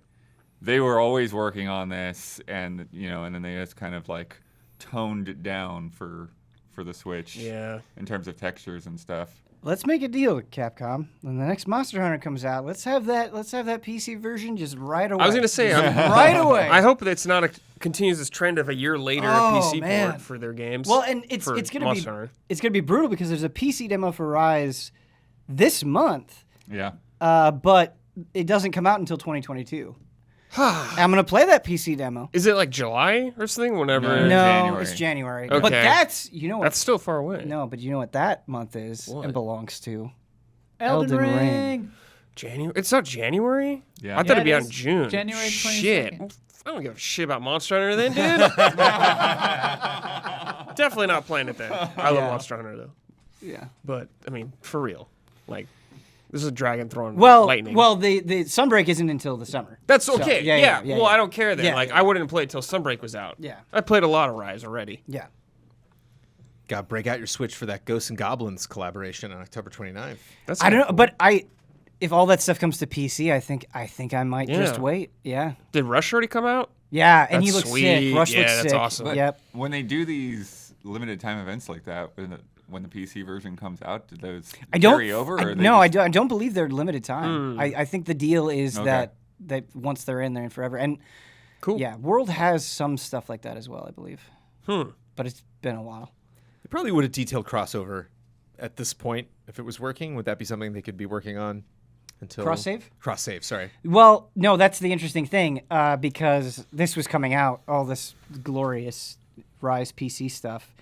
they were always working on this, and and then they just kind of like toned it down for for the Switch. Yeah. In terms of textures and stuff. Let's make a deal with Capcom. When the next Monster Hunter comes out, let's have that PC version just right away. I was gonna say, right away. I hope that it's not continues this trend of a year later PC port for their games. Well, and it's gonna be brutal because there's a PC demo for Rise this month. Yeah. But it doesn't come out until 2022. I'm gonna play that PC demo. Is it like July or something? Whenever? No, January. it's January. Okay. But that's what That's still far away. No, but you know what that month is What? and belongs to? Elden Ring. January? It's not January? Yeah. I thought it'd be it on is June. January 22nd. Shit. I don't give a shit about Monster Hunter then, dude. Definitely not playing it then. I love Monster Hunter though. Yeah. But I mean, for real. Like this is a dragon throwing Well, lightning. the Sunbreak isn't until the summer. That's So, okay. yeah. Well, I don't care then. Yeah, like yeah. I wouldn't play it till Sunbreak was out. Yeah. I played a lot of Rise already. Yeah. Got to break out your Switch for that Ghosts and Goblins collaboration on October 29th. That's I don't know, cool. but if all that stuff comes to PC, I think I might just Yeah. wait. Yeah. Did Rush already come out? Yeah, and he That's looks sweet. sick. Rush Yeah, looks that's sick. awesome. Yep. When they do these limited time events like that, when the PC version comes out, do those I don't carry over? Or I don't believe they're limited time. I think the deal is Okay. that once they're in, they're in forever. And Cool. yeah, World has some stuff like that as well, I believe. But it's been a while. They probably would have detailed crossover at this point if it was working. Would that be something they could be working on until Cross-save? Cross-save, sorry. Well, no, that's the interesting thing because this was coming out, all this glorious Rise PC stuff,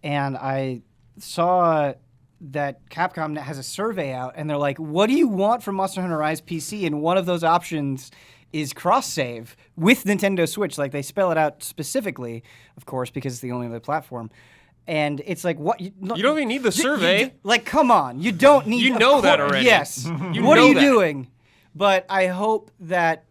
and I saw that Capcom has a survey out, and they're like, what do you want from Monster Hunter Rise PC? And one of those options is cross-save with Nintendo Switch. Like, they spell it out specifically, of course, because it's the only other platform. And it's like, what? You You don't even need the survey. like, come on. You don't need... You of know that course- already. Yes. You What are know you that. doing? But I hope that...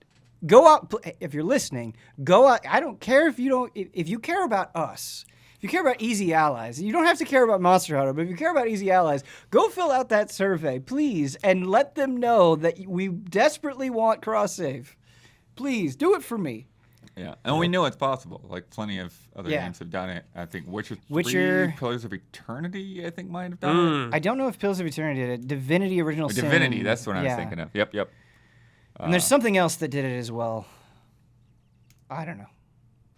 Go out... If you're listening, go out... I don't care if you don't... If you care about us... If you care about Easy Allies, you don't have to care about Monster Hunter, but if you care about Easy Allies, go fill out that survey, please, and let them know that we desperately want cross-save. Please, do it for me. Yeah, and we know it's possible. Like plenty of other Yeah. games have done it. I think Witcher 3, Pillars of Eternity, I think might have done I don't know if Pillars of Eternity did it. Divinity Original it. Sin. Divinity, that's what I was yeah. thinking of. Yep. And there's something else that did it as well. I don't know.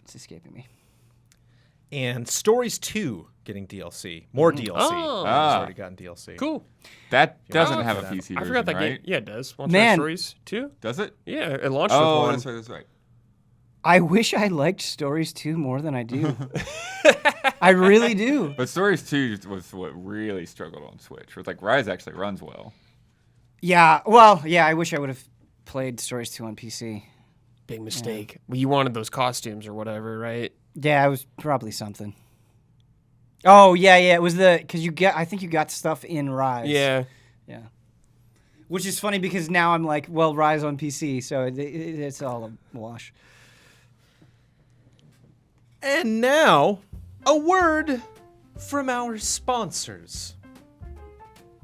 It's escaping me. And Stories 2 getting DLC. More DLC. Oh. It's Ah. already gotten DLC. Cool. That doesn't Oh, have a that- PC I version, forgot that right? game. Yeah, it does. Monster Man. Hunter Stories 2? Does it? Yeah, it launched Oh, with one. that's right. I wish I liked Stories 2 more than I do. I really do. But Stories 2 was what really struggled on Switch. Where it's like Rise actually runs well. Yeah, well, yeah, I wish I would have played Stories 2 on PC. Big mistake. Well, you wanted those costumes or whatever, right? Yeah, it was probably something. Oh, yeah, it was because I think you got stuff in Rise. Yeah. Yeah. Which is funny because now I'm like, well, Rise on PC, so it's all a wash. And now, a word from our sponsors.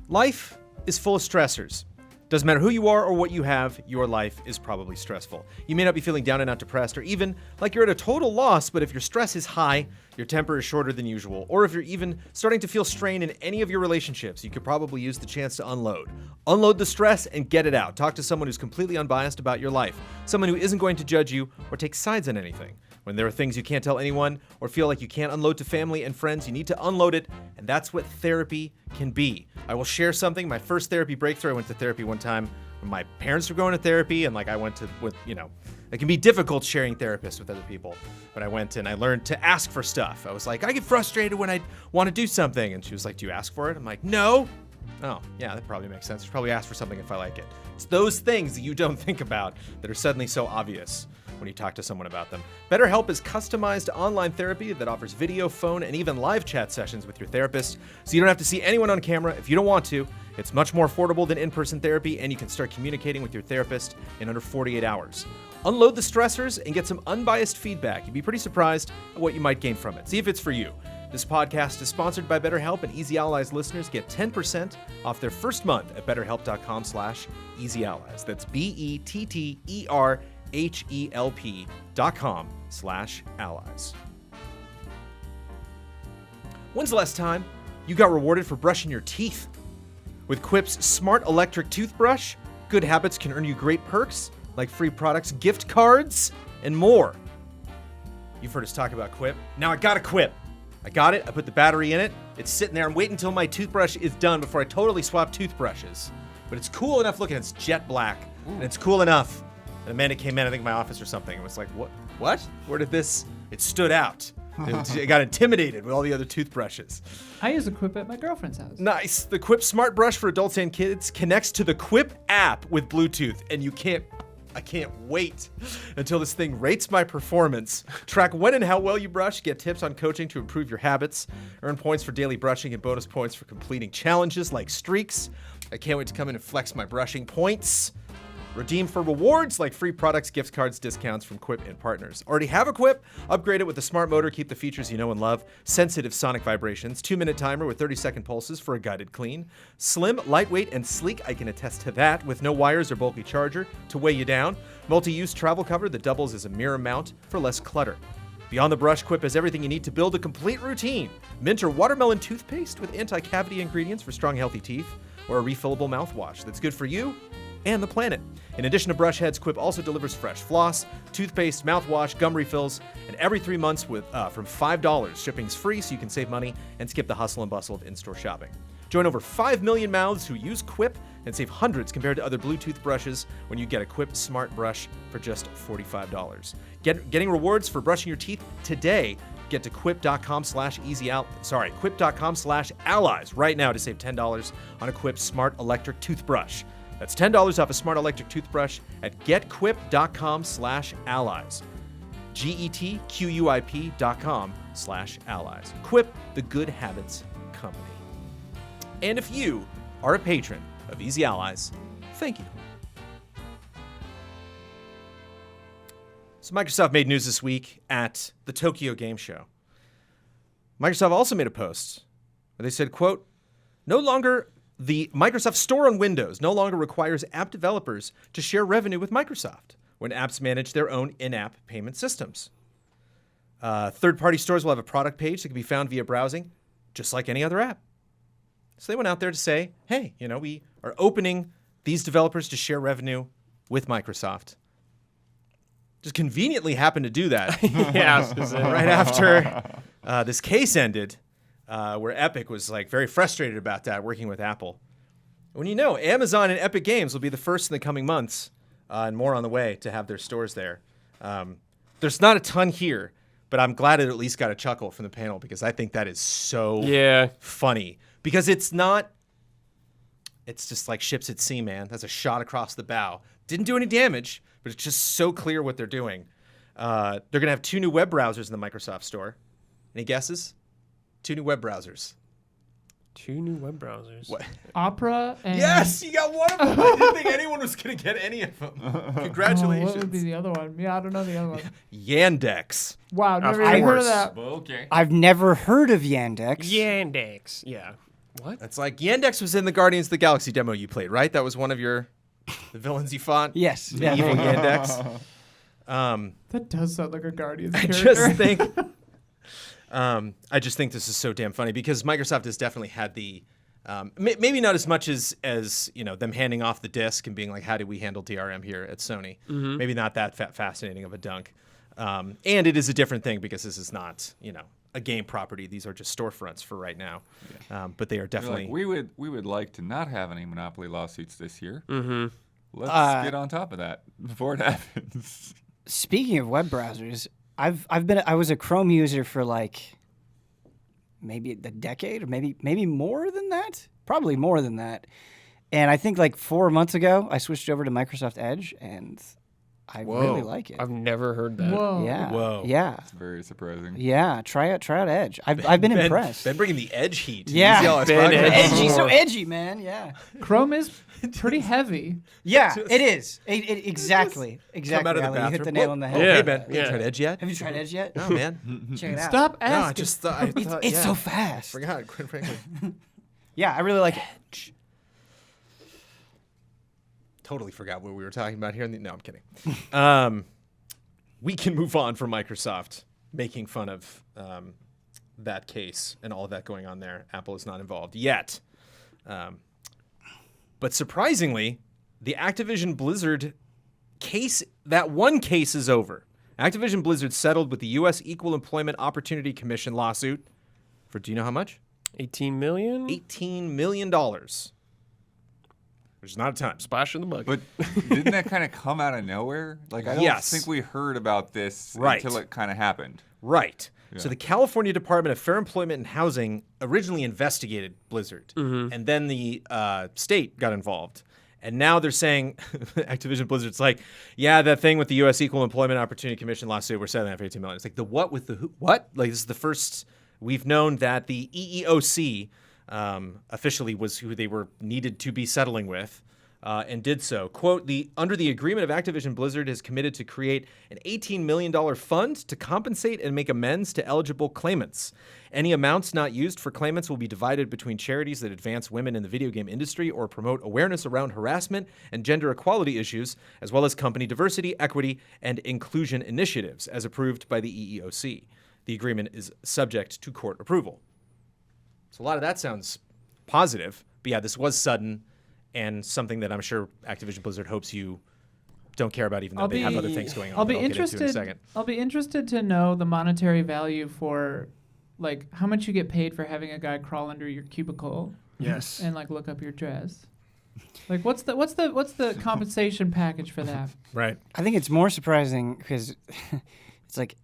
Life is full of stressors. Doesn't matter who you are or what you have, your life is probably stressful. You may not be feeling down and out depressed or even like you're at a total loss, but if your stress is high, your temper is shorter than usual, or if you're even starting to feel strain in any of your relationships, you could probably use the chance to unload. Unload the stress and get it out. Talk to someone who's completely unbiased about your life, someone who isn't going to judge you or take sides on anything. When there are things you can't tell anyone or feel like you can't unload to family and friends, you need to unload it, and that's what therapy can be. I will share something. My first therapy breakthrough, I went to therapy one time when my parents were going to therapy, and I went to, it can be difficult sharing therapists with other people. But I went and I learned to ask for stuff. I was like, I get frustrated when I want to do something. And she was like, do you ask for it? I'm like, no. Oh, yeah, that probably makes sense. I should probably ask for something if I like it. It's those things that you don't think about that are suddenly so obvious when you talk to someone about them. BetterHelp is customized online therapy that offers video, phone, and even live chat sessions with your therapist, so you don't have to see anyone on camera if you don't want to. It's much more affordable than in-person therapy, and you can start communicating with your therapist in under 48 hours. Unload the stressors and get some unbiased feedback. You'd be pretty surprised at what you might gain from it. See if it's for you. This podcast is sponsored by BetterHelp, and Easy Allies listeners get 10% off their first month at betterhelp.com/easyallies. That's BetterHelp.com/allies. When's the last time you got rewarded for brushing your teeth? With Quip's smart electric toothbrush, good habits can earn you great perks like free products, gift cards, and more. You've heard us talk about Quip. Now I got a Quip. I got it. I put the battery in it. It's sitting there. I'm waiting until my toothbrush is done before I totally swap toothbrushes. But it's cool enough looking. It's jet black. And it's cool enough. And Amanda came in, I think, my office or something, and was like, what? Where did this? It stood out. It got intimidated with all the other toothbrushes. I use a Quip at my girlfriend's house. Nice. The Quip Smart Brush for adults and kids connects to the Quip app with Bluetooth, and I can't wait until this thing rates my performance. Track when and how well you brush, get tips on coaching to improve your habits, earn points for daily brushing and bonus points for completing challenges like streaks. I can't wait to come in and flex my brushing points. Redeem for rewards like free products, gift cards, discounts from Quip and partners. Already have a Quip? Upgrade it with a smart motor. Keep the features you know and love. Sensitive sonic vibrations. 2-minute timer with 30-second pulses for a guided clean. Slim, lightweight, and sleek. I can attest to that. With no wires or bulky charger to weigh you down. Multi-use travel cover that doubles as a mirror mount for less clutter. Beyond the brush, Quip has everything you need to build a complete routine. Mint or watermelon toothpaste with anti-cavity ingredients for strong, healthy teeth. Or a refillable mouthwash that's good for you and the planet. In addition to brush heads, Quip also delivers fresh floss, toothpaste, mouthwash, gum refills, and every 3 months with from $5. Shipping's free, so you can save money and skip the hustle and bustle of in-store shopping. Join over 5 million mouths who use Quip and save hundreds compared to other Bluetooth brushes when you get a Quip Smart Brush for just $45. Getting rewards for brushing your teeth today. Get to quip.com/allies right now to save $10 on a Quip Smart Electric Toothbrush. That's $10 off a smart electric toothbrush at getquip.com/allies. GETQUIP.com/allies. Quip, the good habits company. And if you are a patron of Easy Allies, thank you. So Microsoft made news this week at the Tokyo Game Show. Microsoft also made a post where they said, quote, the Microsoft Store on Windows no longer requires app developers to share revenue with Microsoft when apps manage their own in-app payment systems. Third-party stores will have a product page that can be found via browsing, just like any other app. So they went out there to say, hey, we are opening these developers to share revenue with Microsoft. Just conveniently happened to do that right after this case ended. Where Epic was very frustrated about that, working with Apple. When Amazon and Epic Games will be the first in the coming months, and more on the way to have their stores there. There's not a ton here, but I'm glad it at least got a chuckle from the panel because I think that is so funny. Because it's just like ships at sea, man. That's a shot across the bow. Didn't do any damage, but it's just so clear what they're doing. They're going to have 2 new web browsers in the Microsoft Store. Any guesses? 2 new web browsers. 2 new web browsers. What? Opera and... Yes, you got one of them. I didn't think anyone was going to get any of them. Congratulations. what would be the other one? Yeah, I don't know the other one. Yandex. Wow, never even heard of that. Okay. I've never heard of Yandex. Yandex. Yeah. What? That's like Yandex was in the Guardians of the Galaxy demo you played, right? That was one of the villains you fought? Yes. The evil Yandex. That does sound like a Guardians I character. I just think this is so damn funny because Microsoft has definitely had the, maybe not as much as them handing off the disc and being like, how do we handle DRM here at Sony? Mm-hmm. Maybe not that fascinating of a dunk. And it is a different thing because this is not, a game property. These are just storefronts for right now. Yeah. But they are definitely. We would like to not have any monopoly lawsuits this year. Mm-hmm. Let's get on top of that before it happens. Speaking of web browsers, I was a Chrome user for maybe a decade or maybe more than that. Probably more than that. And I think 4 months ago I switched over to Microsoft Edge and I really like it. I've never heard that. Whoa. Yeah. Whoa. Yeah. It's very surprising. Yeah. Try out Edge. I've been impressed. Ben bringing the Edge heat. Yeah. Ben Edgy, so edgy, man. Yeah. Chrome is pretty heavy. Yeah, it is. Exactly. Come out of the Alan. You hit the bathroom. nail on the head. Yeah. Hey, Ben, you tried Edge yet? Have you tried Edge yet? No, man. Check it out. Stop No, asking. I just thought. It's so fast. Forgot, quite frankly. Yeah, I really like it. Totally forgot what we were talking about here. No, I'm kidding. We can move on from Microsoft making fun of that case and all of that going on there. Apple is not involved yet. But surprisingly, the Activision Blizzard case, that one case is over. Activision Blizzard settled with the U.S. Equal Employment Opportunity Commission lawsuit for, do you know how much? $18 million? $18 million. Which is not a ton. Splash in the bucket. But didn't that kind of come out of nowhere? Like, I don't think we heard about this until it kind of happened. Right. Yeah. So the California Department of Fair Employment and Housing originally investigated Blizzard, and then the state got involved. And now they're saying, Activision Blizzard's like, yeah, that thing with the U.S. Equal Employment Opportunity Commission lawsuit, we're settling that for $18 million. It's like, the what with the who? What? Like, this is the first we've known that the EEOC officially was who they were needed to be settling with, and did so. Quote, under the agreement of Activision Blizzard is committed to create an $18 million fund to compensate and make amends to eligible claimants. Any amounts not used for claimants will be divided between charities that advance women in the video game industry or promote awareness around harassment and gender equality issues, as well as company diversity, equity, and inclusion initiatives, as approved by the EEOC. The agreement is subject to court approval. So a lot of that sounds positive. But yeah, this was sudden and something that I'm sure Activision Blizzard hopes you don't care about, even though they have other things going on. I'll be get into in a second. I'll be interested to know the monetary value for, like, how much you get paid for having a guy crawl under your cubicle. Yes. And like look up your dress. Like, what's the compensation package for that? Right. I think it's more surprising because it's like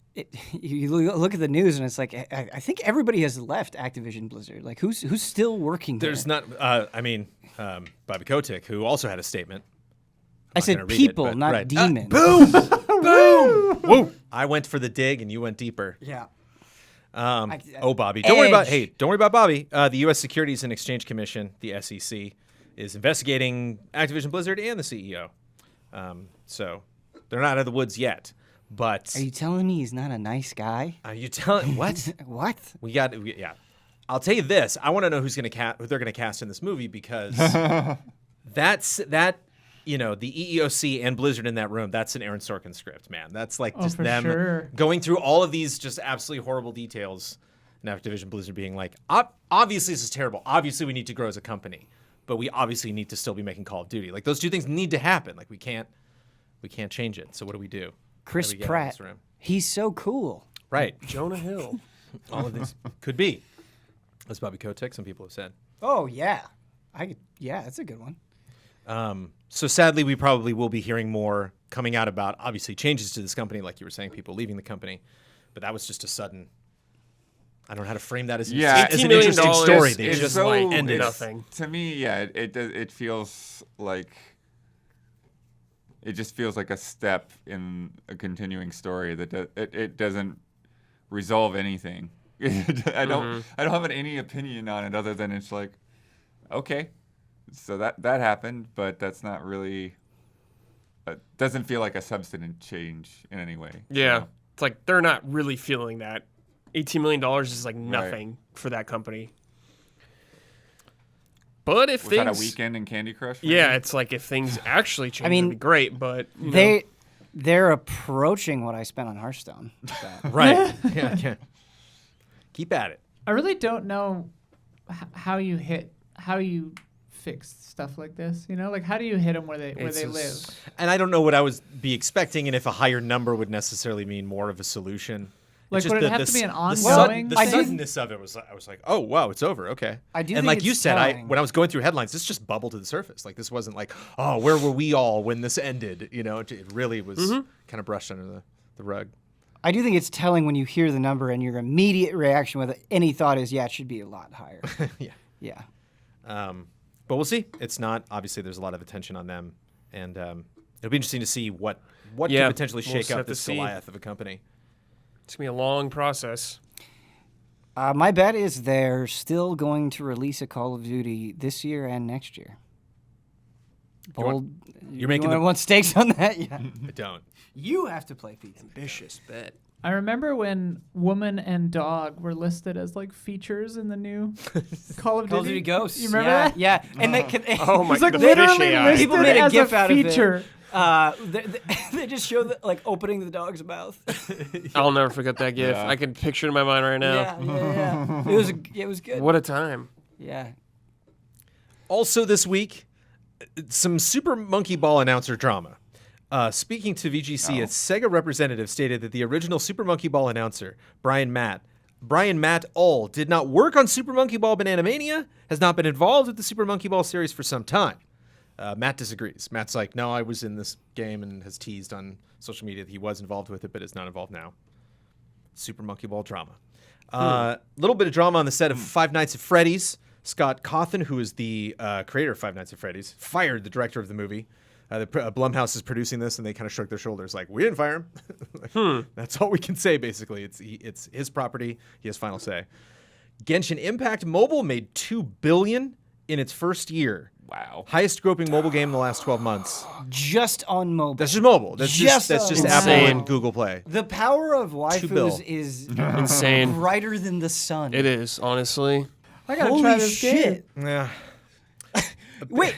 you look at the news and it's like I think everybody has left Activision Blizzard. Like, who's still working there? There's not. Bobby Kotick, who also had a statement. I said people, not demons. Boom! Boom! Woo! I went for the dig, and you went deeper. Yeah. Bobby. Don't worry about Bobby. The U.S. Securities and Exchange Commission, the SEC, is investigating Activision Blizzard and the CEO. So they're not out of the woods yet. But are you telling me he's not a nice guy? Are you telling what? What? Yeah. I'll tell you this. I want to know who they're going to cast in this movie, because the EEOC and Blizzard in that room, that's an Aaron Sorkin script, man. That's like just them going through all of these just absolutely horrible details, and Activision Blizzard being like, obviously this is terrible. Obviously we need to grow as a company, but we obviously need to still be making Call of Duty. Like, those two things need to happen. Like, we can't change it. So what do? Chris Pratt. He's so cool. Right. Jonah Hill. All of this could be. That's Bobby Kotick, some people have said. Oh, yeah. That's a good one. So sadly, we probably will be hearing more coming out about, obviously, changes to this company, like you were saying, people leaving the company. But that was just a sudden, I don't know how to frame that as an interesting story. They just ended nothing. To me, it feels like, it just feels like a step in a continuing story that it doesn't resolve anything. I don't have any opinion on it other than it's like, okay, so that happened, but that's not really, doesn't feel like a substantive change in any way. Yeah. So. It's like they're not really feeling that. $18 million is like nothing for that company. But if was that a weekend in Candy Crush? Maybe? Yeah, it's like if things actually change, it'd be great, but they're approaching what I spent on Hearthstone. Right. Yeah. Keep at it. I really don't know how you fix stuff like this. You know, like, how do you hit them where they live? And I don't know what I would be expecting, and if a higher number would necessarily mean more of a solution. Like, would it have to be an ongoing? The suddenness of it I was like, oh wow, it's over. Okay. And like you said, when I was going through headlines, this just bubbled to the surface. Like, this wasn't like, oh, where were we all when this ended? You know, it really was kind of brushed under the rug. I do think it's telling when you hear the number and your immediate reaction with any thought is, it should be a lot higher. Yeah. But we'll see. It's not. Obviously, there's a lot of attention on them, and it'll be interesting to see what could potentially shake up this Goliath of a company. It's going to be a long process. My bet is they're still going to release a Call of Duty this year and next year. You're making want stakes on that? Yeah. I don't. You have to play FIFA. Ambitious bet. I remember when woman and dog were listed as like features in the new Call of Duty. Call of Duty Ghosts. You remember that? Yeah. And oh my god. God. Literally People made a as GIF a out of feature. They just show like opening the dog's mouth. I'll never forget that GIF. Yeah. I can picture it in my mind right now. Yeah. It was good. What a time. Yeah. Also this week, some Super Monkey Ball announcer drama. Speaking to VGC, a Sega representative stated that the original Super Monkey Ball announcer, Brian Matt Ull, did not work on Super Monkey Ball Banana Mania, has not been involved with the Super Monkey Ball series for some time. Matt disagrees. Matt's like, no, I was in this game, and has teased on social media that he was involved with it, but is not involved now. Super Monkey Ball drama. Little bit of drama on the set of Five Nights at Freddy's. Scott Cawthon, who is the creator of Five Nights at Freddy's, fired the director of the movie. Blumhouse is producing this, and they kind of shook their shoulders like, we didn't fire him. That's all we can say, basically. It's his property. He has final say. Genshin Impact Mobile made $2 billion in its first year. Wow. Highest grossing mobile game in the last 12 months. Just on mobile. That's just mobile. That's just on Apple mobile. and Google Play. The power of bill. waifus is Insane. brighter than the sun. It is, honestly. I gotta Holy try this shit. game. Yeah. Wait,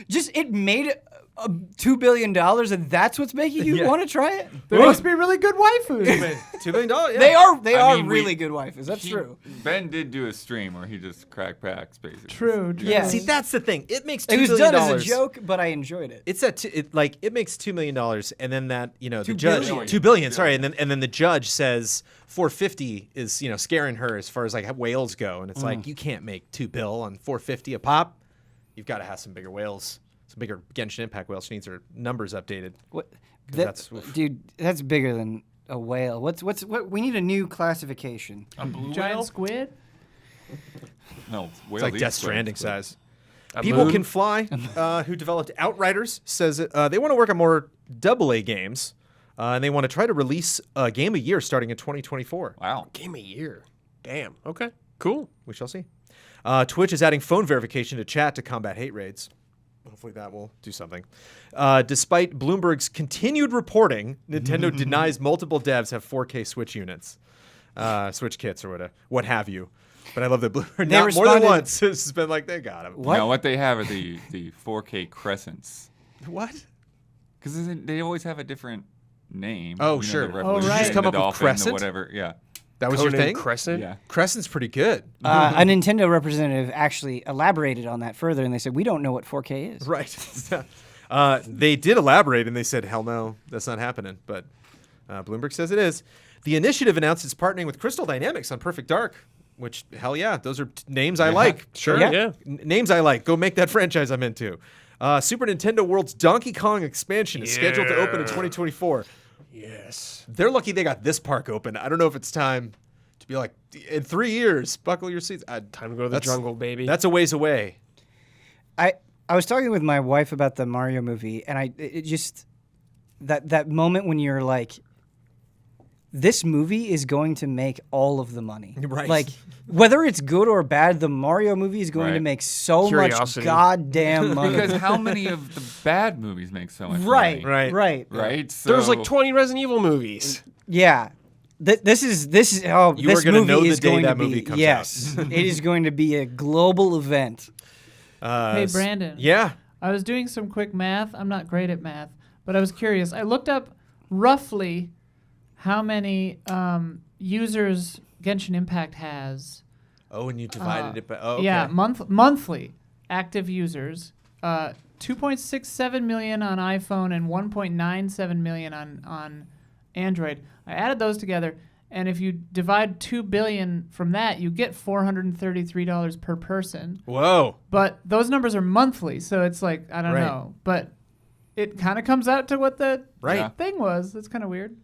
just it made $2 billion, and that's what's making you want to try it? There must be really good waifus. $2 billion? Yeah. They are mean, really good waifus. That's true. Ben did do a stream where he just cracked packs, basically. True. Yeah. See, that's the thing. It makes $2 It was billion. done as a joke, but I enjoyed it. It's at it makes $2 million, and then that the $2 judge billion. $2 billion. Sorry, and then the judge says 450 is scaring her as far as like whales go, and it's like you can't make $2 billion on 450 a pop. You've got to have some bigger whales, some bigger Genshin Impact whales. She needs her numbers updated. What? 'Cause that's Dude, that's bigger than a whale. What? We need a new classification. A blue Giant whale? squid. No, it's like Death Stranding size. A People moon? Can Fly, who developed Outriders, says they want to work on more AA games, and they want to try to release a game a year starting in 2024. Wow. Game a year. Damn. Okay. Cool. We shall see. Twitch is adding phone verification to chat to combat hate raids. Hopefully that will do something. Despite Bloomberg's continued reporting, Nintendo denies multiple devs have 4K Switch units, Switch kits or what have you. But I love that Bloomberg not more than once has been like, they got them. Now, what they have are the 4K Crescents. What? Because they always have a different name. Oh, You know, sure. the Oh, right. Revolution, Did you just come the up with Dolphin, the Crescent? whatever. Yeah. That was your Conan thing? Crescent? Yeah. Crescent's pretty good. A Nintendo representative actually elaborated on that further, and they said, we don't know what 4K is. Right. They did elaborate, and they said, hell no, that's not happening. But Bloomberg says it is. The initiative announced it's partnering with Crystal Dynamics on Perfect Dark, which, hell yeah, those are names I like. Sure. Yeah. Yeah. Names I like. Go make that franchise I'm into. Super Nintendo World's Donkey Kong expansion is scheduled to open in 2024. Yes. They're lucky they got this park open. I don't know if it's time to be like, in 3 years, buckle your seats. Time to go to the jungle, baby. That's a ways away. I was talking with my wife about the Mario movie, and it just that moment when you're like, this movie is going to make all of the money. Right. Like, whether it's good or bad, the Mario movie is going to Right. make so much Curiosity. goddamn money. Because how many of the bad movies make so much right, money? Right. Right? There's So- like 20 Resident Evil movies. Yeah. This is You are this gonna movie know the is day going that to be movie comes yes. It is going to be a global event. Hey, Brandon. Yeah. I was doing some quick math. I'm not great at math, but I was curious. I looked up roughly how many users Genshin Impact has. Oh, and you divided it by. Oh, okay. Yeah, monthly active users. 2.67 million on iPhone and 1.97 million on Android. I added those together, and if you divide 2 billion from that, you get $433 per person. Whoa. But those numbers are monthly, so it's like, I don't Right. know. But it kind of comes out to what the Right. Yeah. thing was. That's kind of weird.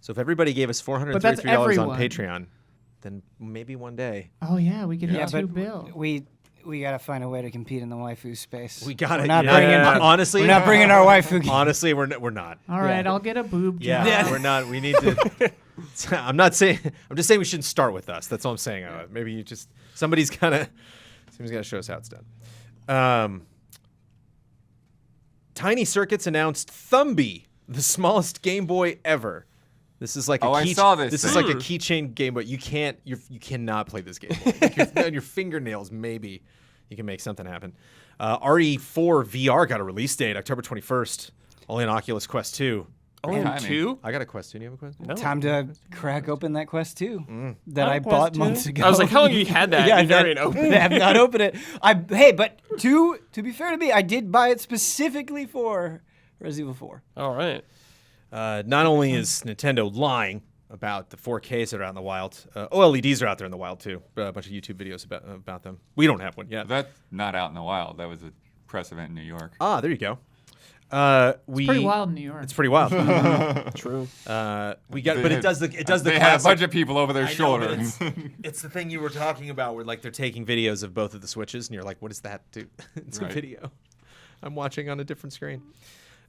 So if everybody gave us $433 on everyone. Patreon, then maybe one day Oh, yeah, we could Yeah, hit 2 but bill. we got to find a way to compete in the waifu space. we got We're it. not Yeah. bringing Honestly, we're not bringing our waifu game. Honestly, we're not. All right, Yeah. I'll get a boob job. Yeah, we're not. We need to. I'm not saying. I'm just saying we shouldn't start with us. That's all I'm saying. Maybe you just somebody's got to show us how it's done. Tiny Circuits announced Thumby, the smallest Game Boy ever. This is like a I saw this This is thing. like a keychain Game Boy. You cannot play this Game Boy. On your fingernails, maybe you can make something happen. RE4 VR got a release date, October 21st. Only an Oculus Quest 2. Only timing. 2? I got a Quest 2. Do you have a Quest 2? No. Time to crack open that Quest 2 that I Quest bought 2? months ago. I was like, how long have you had that? Yeah, You never even opened I have not opened it. But to be fair to me, I did buy it specifically for Resident Evil 4. All right. Not only is Nintendo lying about the 4Ks that are out in the wild, OLEDs are out there in the wild too. A bunch of YouTube videos about them. We don't have one yet. That's not out in the wild. That was a press event in New York. Ah, there you go. It's pretty wild in New York. It's pretty wild. True. We got, but it does the They classic. had a bunch of people over their I know, shoulder. but it's the thing you were talking about, where like they're taking videos of both of the Switches, and you're like, "What does that do?" It's Right. a video. I'm watching on a different screen.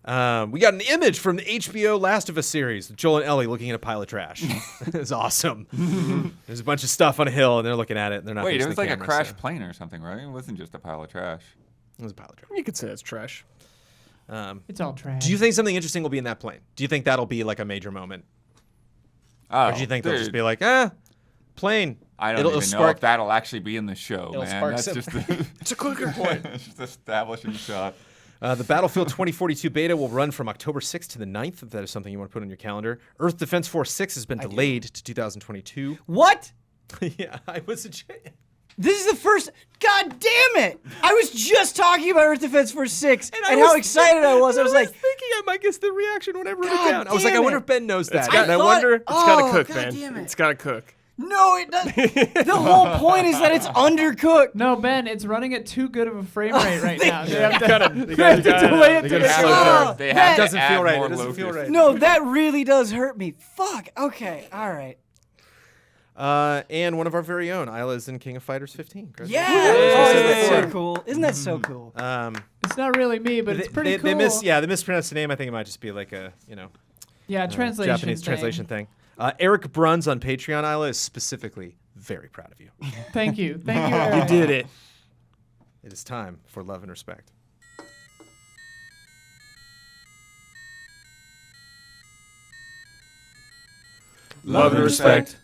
We got an image from the HBO Last of Us series, Joel and Ellie looking at a pile of trash. It's awesome. There's a bunch of stuff on a hill, and they're looking at it, and they're not. Wait, it facing was the like a camera, crashed so- plane or something, right? It wasn't just a pile of trash. It was a pile of trash. You could say it's trash. It's all trash. Do you think something interesting will be in that plane? Do you think that'll be like a major moment, Oh, or do you think they'll just dude, be like, plane? I don't it'll even know spark- if that'll actually be in the show, It'll man. spark That's some- just It's a clicker point. it's just establishing shot. The Battlefield 2042 beta will run from October 6th to the 9th, if that is something you want to put on your calendar. Earth Defense Force 6 has been delayed to 2022. What? Yeah, I was This is the first. God damn it! I was just talking about Earth Defense Force 6 I and was how excited I was. I was like, thinking I might guess the reaction when I wrote God it down. I was like, I damn wonder it. if Ben knows that. got- And I thought- wonder. It's got to cook, God man. damn it. It's got to cook. no, it doesn't. The whole point is that it's undercooked. No, Ben, it's running at too good of a frame rate right now. They have to, They got to delay it to gotta the slow show. down. They That have to doesn't add feel right. more It doesn't feel locust. right. No, that really does hurt me. Fuck. Okay. All right. And one of our very own, Isla is in King of Fighters 15. Yeah. Congratulations. Oh, We said isn't that before. so cool? Isn't that so cool? it's not really me, but it's pretty cool. They mispronounced the name. I think it might just be like a, Yeah, translation. Japanese thing. translation thing. Eric Bruns on Patreon, Isla, is specifically very proud of you. Thank you. Thank you, You Eric. did it. It is time for love and respect. Love and respect.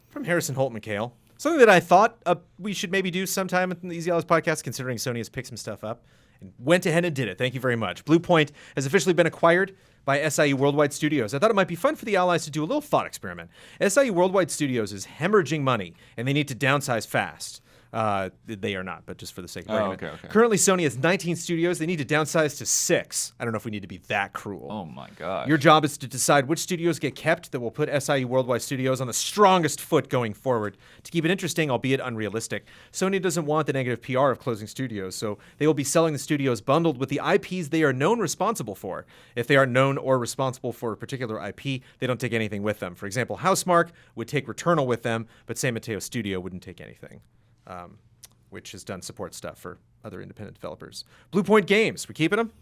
From Harrison Holt McHale. Something that I thought we should maybe do sometime in the Easy Allies podcast, considering Sony has picked some stuff up and went ahead and did it. Thank you very much. Bluepoint has officially been acquired by SIE Worldwide Studios. I thought it might be fun for the Allies to do a little thought experiment. SIE Worldwide Studios is hemorrhaging money, and they need to downsize fast. They are not, but just for the sake of argument. okay. Currently, Sony has 19 studios. They need to downsize to 6. I don't know if we need to be that cruel. Oh my god. Your job is to decide which studios get kept that will put SIE Worldwide Studios on the strongest foot going forward. To keep it interesting, albeit unrealistic, Sony doesn't want the negative PR of closing studios, so they will be selling the studios bundled with the IPs they are known responsible for. If they are known or responsible for a particular IP, they don't take anything with them. For example, Housemarque would take Returnal with them, but San Mateo Studio wouldn't take anything. Which has done support stuff for other independent developers. Bluepoint Games, we keeping them?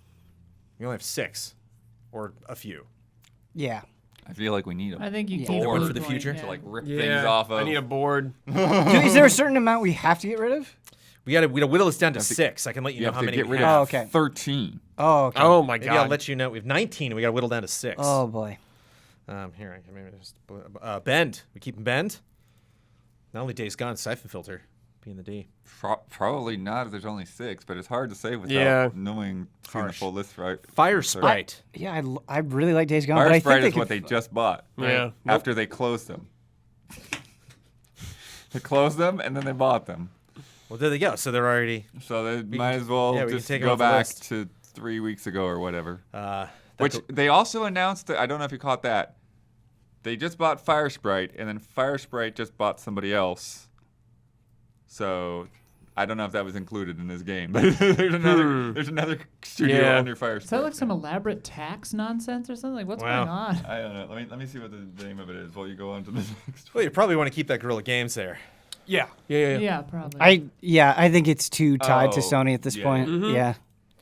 We only have 6, or a few. Yeah. I feel like we need a I think you Yeah. keep One it for the Bluepoint, future? yeah. to like rip Yeah. things off of. I need a board. Is there a certain amount we have to get rid of? We gotta whittle this down to have to- 6. I can let you you know have how to many get we rid have. of Oh, okay. 13. Oh, okay. Oh my Maybe I'll god. let you know. We have 19. We gotta whittle down to 6. Oh boy. Here, I can maybe just Bend. We keep Bend. Not only Days Gone, Siphon Filter, B and the D. Probably not if there's only 6, but it's hard to say without Yeah. knowing seeing the Harsh. full list, right? Fire Sprite. Yeah, I really like Days Gone, Fire but I Sprite think is what they just bought. Right? Yeah. After they closed them. They closed them and then they bought them. Well, there they go. So they're already. So they might as well yeah, we can just take 'em go off the back list. to 3 weeks ago or whatever. That's Which they also announced that, I don't know if you caught that. They just bought Fire Sprite, and then Fire Sprite just bought somebody else. So I don't know if that was included in this game, but there's another studio Yeah. under Fire Sprite. Is that like some elaborate tax nonsense or something? Like, what's Wow. going on? I don't know. Let me see what the name of it is while you go on to the next Well, you probably want to keep that Guerrilla Games there. Yeah. Yeah. Yeah, probably. I think it's too tied to Oh, Sony at this yeah, point. yeah.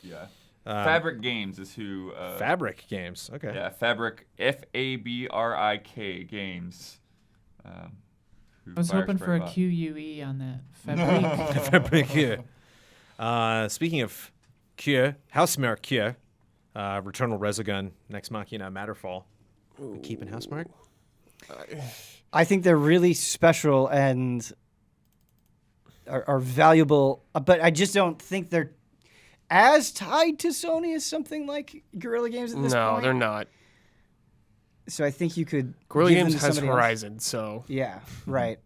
Yeah. Yeah. Fabric Games is who. Fabric Games. Okay. Yeah, Fabric, Fabrik Games. Who I was Fire hoping for Sprite a bought. QUE on that. Fabric. Fabric Cure. Speaking of Cure, Housemarque Cure, Returnal Resogun, Nex Machina, Matterfall. We keeping Housemarque? I think they're really special and are valuable, but I just don't think they're as tied to Sony as something like Guerrilla Games at this point. No, they're not. So I think you could. Guerrilla give them Games to has somebody else. Horizon, so Yeah, right.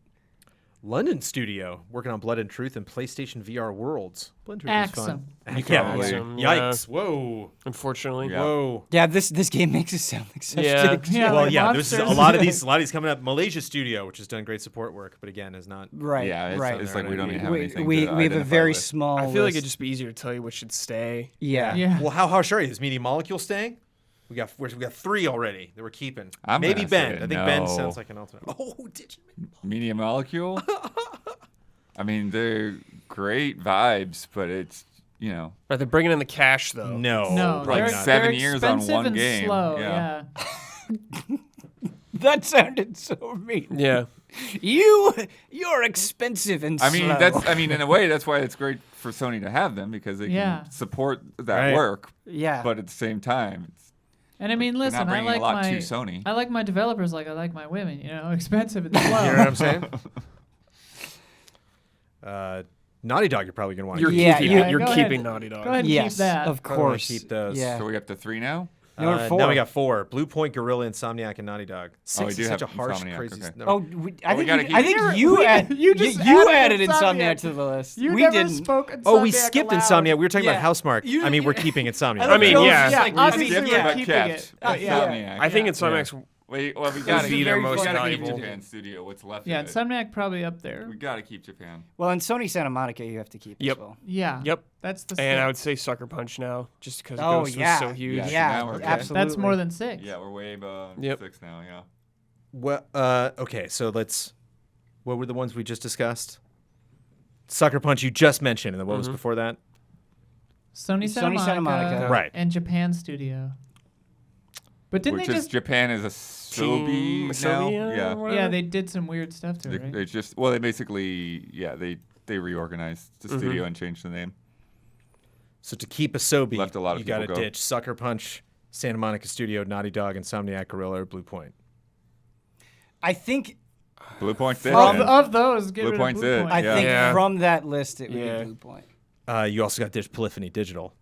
London studio working on Blood and Truth and PlayStation VR Worlds. Blood and Truth is fun. Axum. Yeah, Probably. Axum, Yikes! Whoa! unfortunately. Yeah. Whoa! Yeah, this game makes it sound like such Yeah. big Yeah, Well, like yeah, there's a monsters. lot of these coming up. Malaysia studio, which has done great support work, but again, is not. Right, Yeah, it's, right. it's like we don't even have we anything we to have a identify very with. small. I feel like list. it'd just be easier to tell you what should stay. Yeah. Yeah. Well, how harsh are you? Is Media Molecule staying? We got 3 already that we're keeping. I'm Maybe gonna Bend. say I think Bend no. sounds like an alternate. Oh, did you? Media Molecule. I mean, they're great vibes, but it's Right, they're bringing in the cash though. No. No, Like they're, 7 they're years on expensive one and game. Slow. Yeah. That sounded so mean. Yeah. You're expensive and I mean, slow. in a way, that's why it's great for Sony to have them because they Yeah. can support that Right. work, Yeah. but at the same time, it's And I mean, they're listen, not I bringing like a lot my to Sony. I like my developers like I like my women. Expensive and slow. You know what I'm saying? Naughty Dog, you're probably gonna want to. You're Yeah, keeping yeah, you're go keeping ahead. Naughty Dog. Go ahead and yes, keep that. of Probably wanna course. keep those. Yeah. So we up to 3 now? Number 4. Now we got 4. Bluepoint, Gorilla, Insomniac, and Naughty Dog. 6 we is do such a have harsh, Insomniac, crazy okay. number. Oh, I we think gotta you, keep- I think We you never- add, you just you added added Insomniac. Insomniac to the list. You we never didn't. spoke Oh, we Insomniac skipped aloud. Insomniac. We were talking Yeah. about Housemark. You- I mean, we're keeping Insomniac. I mean, yeah. Like, I obviously, think yeah. we're keeping it. Kept Yeah. Insomniac. I think Yeah. Insomniac's Wait, well, we would gotta be keep their very most fun. valuable. Japan Studio. What's left Yeah, of it? Insomniac probably up there. We gotta keep Japan. Well, in Sony Santa Monica, you have to keep Yep. as well. Yeah. Yep. That's the. And six. I would say Sucker Punch now, just because Oh, Ghost yeah. was so huge. Yeah. Yeah, now we're good. absolutely. That's more than 6. Yeah, we're way above Yep. 6 now. Yeah. Well, okay, so let's. What were the ones we just discussed? Sucker Punch you just mentioned, and then what was before that? Sony Santa Santa Monica, Monica. Right. and Japan Studio. But didn't Which they is just? Japan is a Sobi now. Sobi, Yeah. whatever. Yeah, they did some weird stuff to it, right? They just they basically they reorganized the studio and changed the name. So to keep Asobi, Left a lot of you got to people go. ditch Sucker Punch, Santa Monica Studio, Naughty Dog, Insomniac, Gorilla, or Bluepoint. I think Bluepoint's it. Of, man. of those, get rid of Bluepoint's it. Bluepoint. I Yeah. think Yeah. from that list it would Yeah. be Blue Point. You also got ditch Polyphony Digital.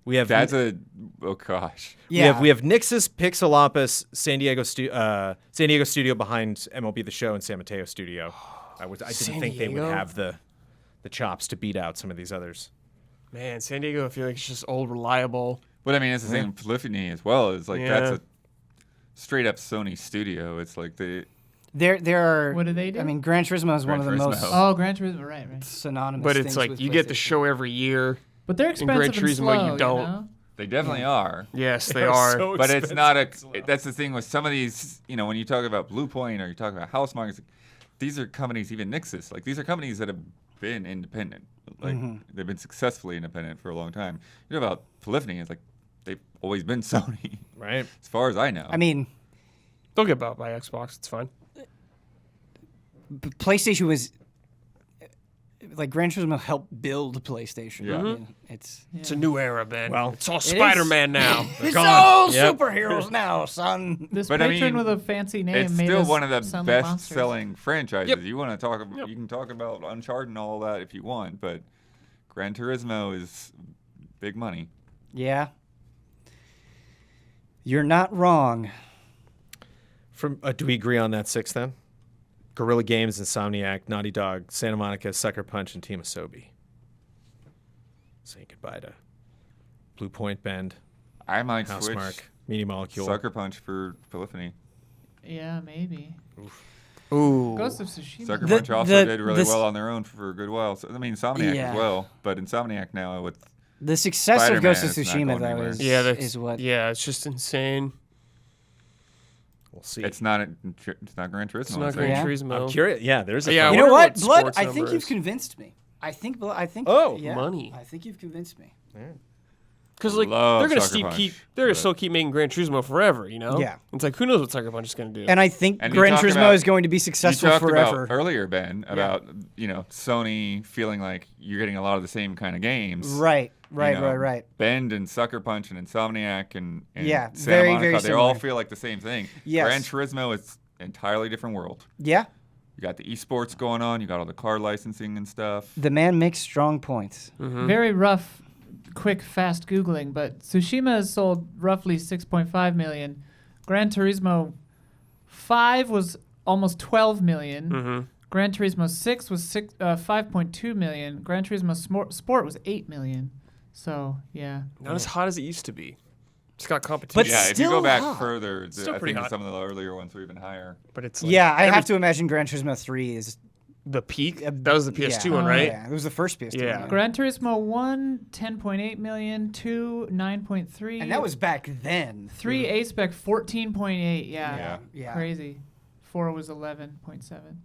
We have That's oh gosh. Yeah. we have Nixus, Pixelopus, San Diego Studio behind MLB The Show, and San Mateo Studio. I didn't San think they would Diego? have the chops to beat out some of these others. Man, San Diego, I feel like it's just old, reliable. But I mean, it's the same Polyphony as well. It's like that's Yeah. a straight up Sony studio. It's like There are. What do they do? I mean, Gran Turismo is one of the Gran most Turismo. Oh, Gran Turismo, right. synonymous. But it's things like with you get the PlayStation. show every year. But they're In Gran expensive and Turismo, slow, you don't. know? they definitely are. Yes, they are. But it's not that's the thing with some of these, when you talk about Bluepoint or you talk about Housemark, these are companies, even Nixus, like these are companies that have been independent. Like they've been successfully independent for a long time. You know about Polyphony, it's like they've always been Sony, Right. as far as I know. I mean, They'll get bought by Xbox. It's fine. PlayStation was like Gran Turismo helped build PlayStation. Yeah. I mean, it's It's a new era, Ben. Well, it's all Spider-Man now. it's all Yep. superheroes now, son. This But I patron mean, with a fancy name it's made still us one of the sound like monsters. best-selling franchises. Yep. You want to talk about, you can talk about Uncharted and all that if you want, but Gran Turismo is big money. Yeah. You're not wrong. Do we agree on that 6 then? Guerrilla Games, Insomniac, Naughty Dog, Santa Monica, Sucker Punch, and Team Asobi. Saying goodbye to Bluepoint, Bend, I might switch Housemark, Media Molecule. Sucker Punch for Polyphony. Yeah, maybe. Ooh. Ghost of Tsushima. Sucker The- Punch also the- did really this- well on their own for a good while. So, I mean, Insomniac Yeah. as well, but Insomniac now with The success of Spider-Man Ghost of is not Tsushima, going though, anywhere. is what. Yeah, it's just insane. We'll see. it's not Gran Turismo. It's not it's Gran I'm Turismo. curious. Yeah, there's a Yeah, fun I You know wonder what, what Blood? sports I think number you've is. convinced me. I think. Oh, yeah, money. I think you've convinced me. Because like Love they're gonna Sucker Punch, they're gonna but- still keep making Gran Turismo forever, you know? Yeah. It's like who knows what Sucker Punch is gonna do. And I think And you Gran talk Turismo about- is going to be You successful talked forever. about earlier, Ben, about Sony feeling like you're getting a lot of the same kind of games. Right. You know, Right. Bend and Sucker Punch and Insomniac and Yeah, Santa very, Monica, very they all similar. feel like the same thing. Yes. Gran Turismo is an entirely different world. Yeah. You got the esports going on. You got all the car licensing and stuff. The man makes strong points. Mm-hmm. Very rough quick, fast Googling, but Tsushima has sold roughly 6.5 million. Gran Turismo 5 was almost 12 million. Mm-hmm. Gran Turismo 6 was 5.2 million. Gran Turismo Sport was 8 million. So, yeah. Not as hot as it used to be. It's got competition. But Yeah, if you still go back hot. further, Still I pretty think hot. some of the earlier ones were even higher. But it's like Yeah, I have to imagine Gran Turismo 3 is the peak. That was the PS2 yeah. one, right? Yeah, it was the first PS2 Yeah. one. Gran Turismo 1, 10.8 million. 2, 9.3. And that was back then. 3, A-Spec, 14.8. Yeah. Yeah. Crazy. 4 was 11.7.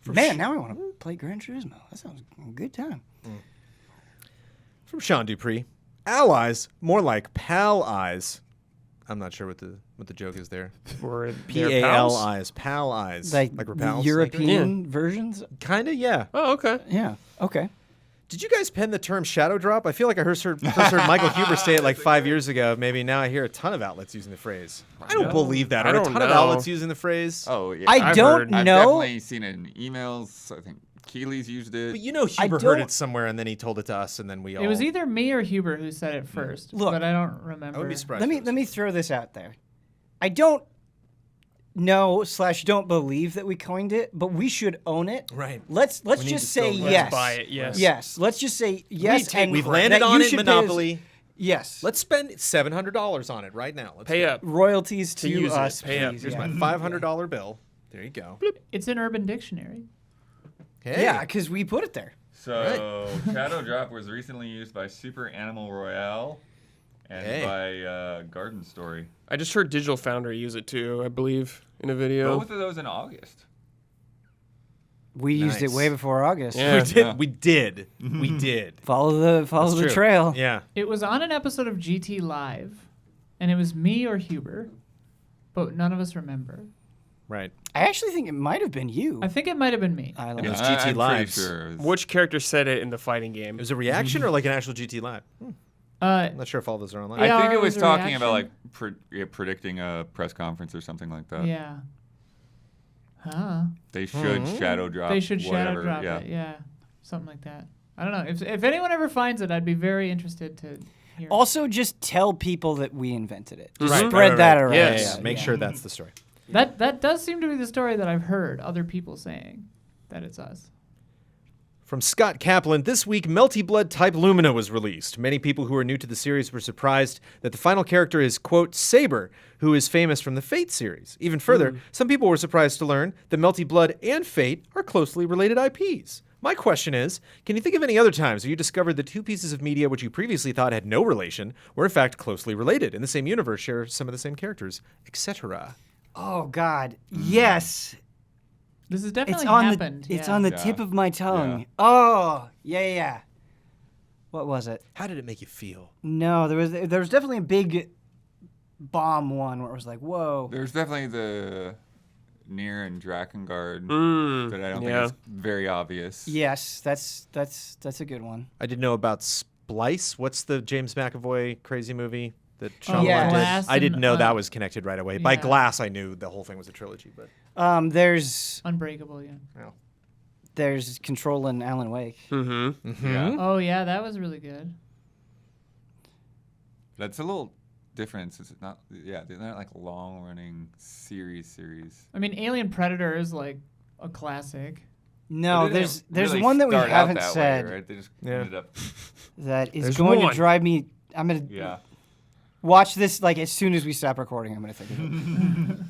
Man, now I want to play Gran Turismo. That sounds like a good time. From Sean Dupree. Allies, more like pal eyes. I'm not sure what the joke is there. For P-A-L-I's, pal eyes. Like, we're the pals? European versions? Kind of, yeah. Oh, okay. Yeah. Okay. Did you guys pen the term shadow drop? I feel like I first heard Michael Huber say it like 5 years ago. Maybe now I hear a ton of outlets using the phrase. I don't believe that. I Are a don't ton of know. outlets using the phrase? Oh, yeah. I I've don't heard- I've know. definitely seen it in emails. I think Keeley's used it. But you know Huber heard don't- it somewhere and then he told it to us and then we all... It was either me or Huber who said it first, Look, but I don't remember. I would be surprised. Let me throw this out there. I don't know / don't believe that we coined it, but we should own it. Right. Let's We need just to say still yes. buy it, yes. Yes. Let's just say yes. and We've correct. landed That on you it, should pay us- Monopoly. Yes. Let's spend $700 on it right now. Let's Pay do it. up. royalties to use it. us, Pay up. please. Here's yeah. my $500 bill. There you go. It's in Urban Dictionary. Hey. Yeah, because we put it there. So, Shadow Drop was recently used by Super Animal Royale and Hey. by Garden Story. I just heard Digital Foundry use it too, I believe, in a video. Both of those in August. We used it Nice. way before August. Yeah. We did. We did. Follow the That's true. trail. Yeah. It was on an episode of GT Live, and it was me or Huber, but none of us remember. Right. I actually think it might have been you. I think it might have been me. I like It was it. GT I'm pretty Lives. sure it was- Which character said it in the fighting game? It was a reaction or like an actual GT Live? I'm not sure if all those are online. Yeah. I think it or was was a talking about like reaction? predicting a press conference or something like that. Yeah. Huh. They should shadow drop. They should shadow whatever, drop yeah. it. Yeah. Something like that. I don't know. If anyone ever finds it, I'd be very interested to hear. Also, just tell people that we invented it. Just Right, spread right, that right. around. Yes. Yeah, make sure that's the story. That does seem to be the story that I've heard other people saying, that it's us. From Scott Kaplan, this week Melty Blood Type Lumina was released. Many people who are new to the series were surprised that the final character is, quote, Saber, who is famous from the Fate series. Even further, some people were surprised to learn that Melty Blood and Fate are closely related IPs. My question is, can you think of any other times where you discovered that two pieces of media which you previously thought had no relation were in fact closely related, in the same universe, share some of the same characters, etc.? Oh God, yes. This has definitely It's on happened. the it's yeah. on the Yeah. tip of my tongue. Yeah. Oh, yeah. What was it? How did it make you feel? No, there was definitely a big bomb one where it was like, whoa. There's definitely the Nier and Drakengard that I don't yeah. think is very obvious. Yes, that's a good one. I didn't know about Splice. What's the James McAvoy crazy movie that Sean yeah. Moore did? Glass I didn't and, know that was connected right away. By yeah. Glass, I knew the whole thing was a trilogy, but There's Unbreakable, yeah. there's Control and Alan Wake. Mm-hmm. Yeah. Oh, yeah, that was really good. That's a little different. It's not. Yeah, they're not like long-running series. I mean, Alien Predator is like a classic. No, They didn't there's really one that we start out haven't that way, said right? They just Yeah. ended up. that is There's going one. to drive me. I'm gonna Yeah. watch this like as soon as we stop recording. I'm gonna think of it.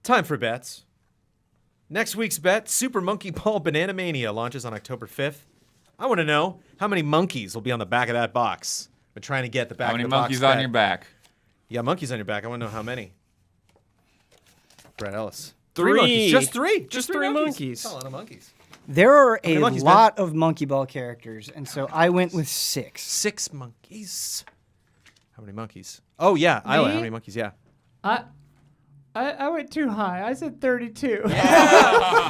time for bets. Next week's bet, Super Monkey Ball Banana Mania launches on October 5th. I want to know how many monkeys will be on the back of that box. Been trying to get the back How of many the box monkeys on bet. your back? Yeah, monkeys on your back. I want to know how many. Brett Ellis. Three. monkeys. Just three. Just three monkeys. That's a lot of monkeys. There are many a monkeys, lot of Monkey Ball characters, and so I went with 6. 6 monkeys. How many monkeys? Oh, yeah. Isla, how Me? many monkeys? Yeah. I went too high. I said 32.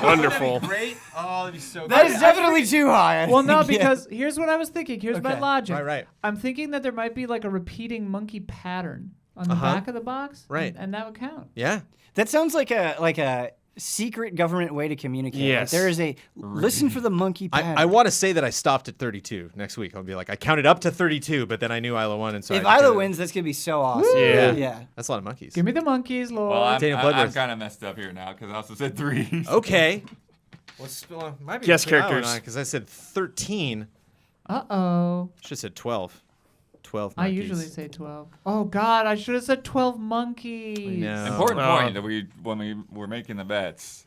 Wonderful. Great. Oh, that'd be so That is definitely too high. I Well, no, think, yeah. because here's what I was thinking. Here's my Okay. logic. Right. I'm thinking that there might be like a repeating monkey pattern on the Uh-huh. back of the box. Right. And that would count. Yeah. That sounds like a secret government way to communicate. Yes. Like, there is a listen for the monkey pad. I want to say that I stopped at 32 next week. I'll be like, I counted up to 32, but then I knew Isla won, and so if I Isla wins, that's gonna be so awesome. Yeah. That's a lot of monkeys. Give me the monkeys, Lord. Well, I'm Daniel Bloodworth. kind of messed up here now because I also said 3. Okay. Might be Guess between Isla and characters. I, because I said 13. Uh-oh. Should have said 12. 12 I monkeys. usually say 12. Oh, God, I should have said 12 monkeys. No. Important point that when we were making the bets,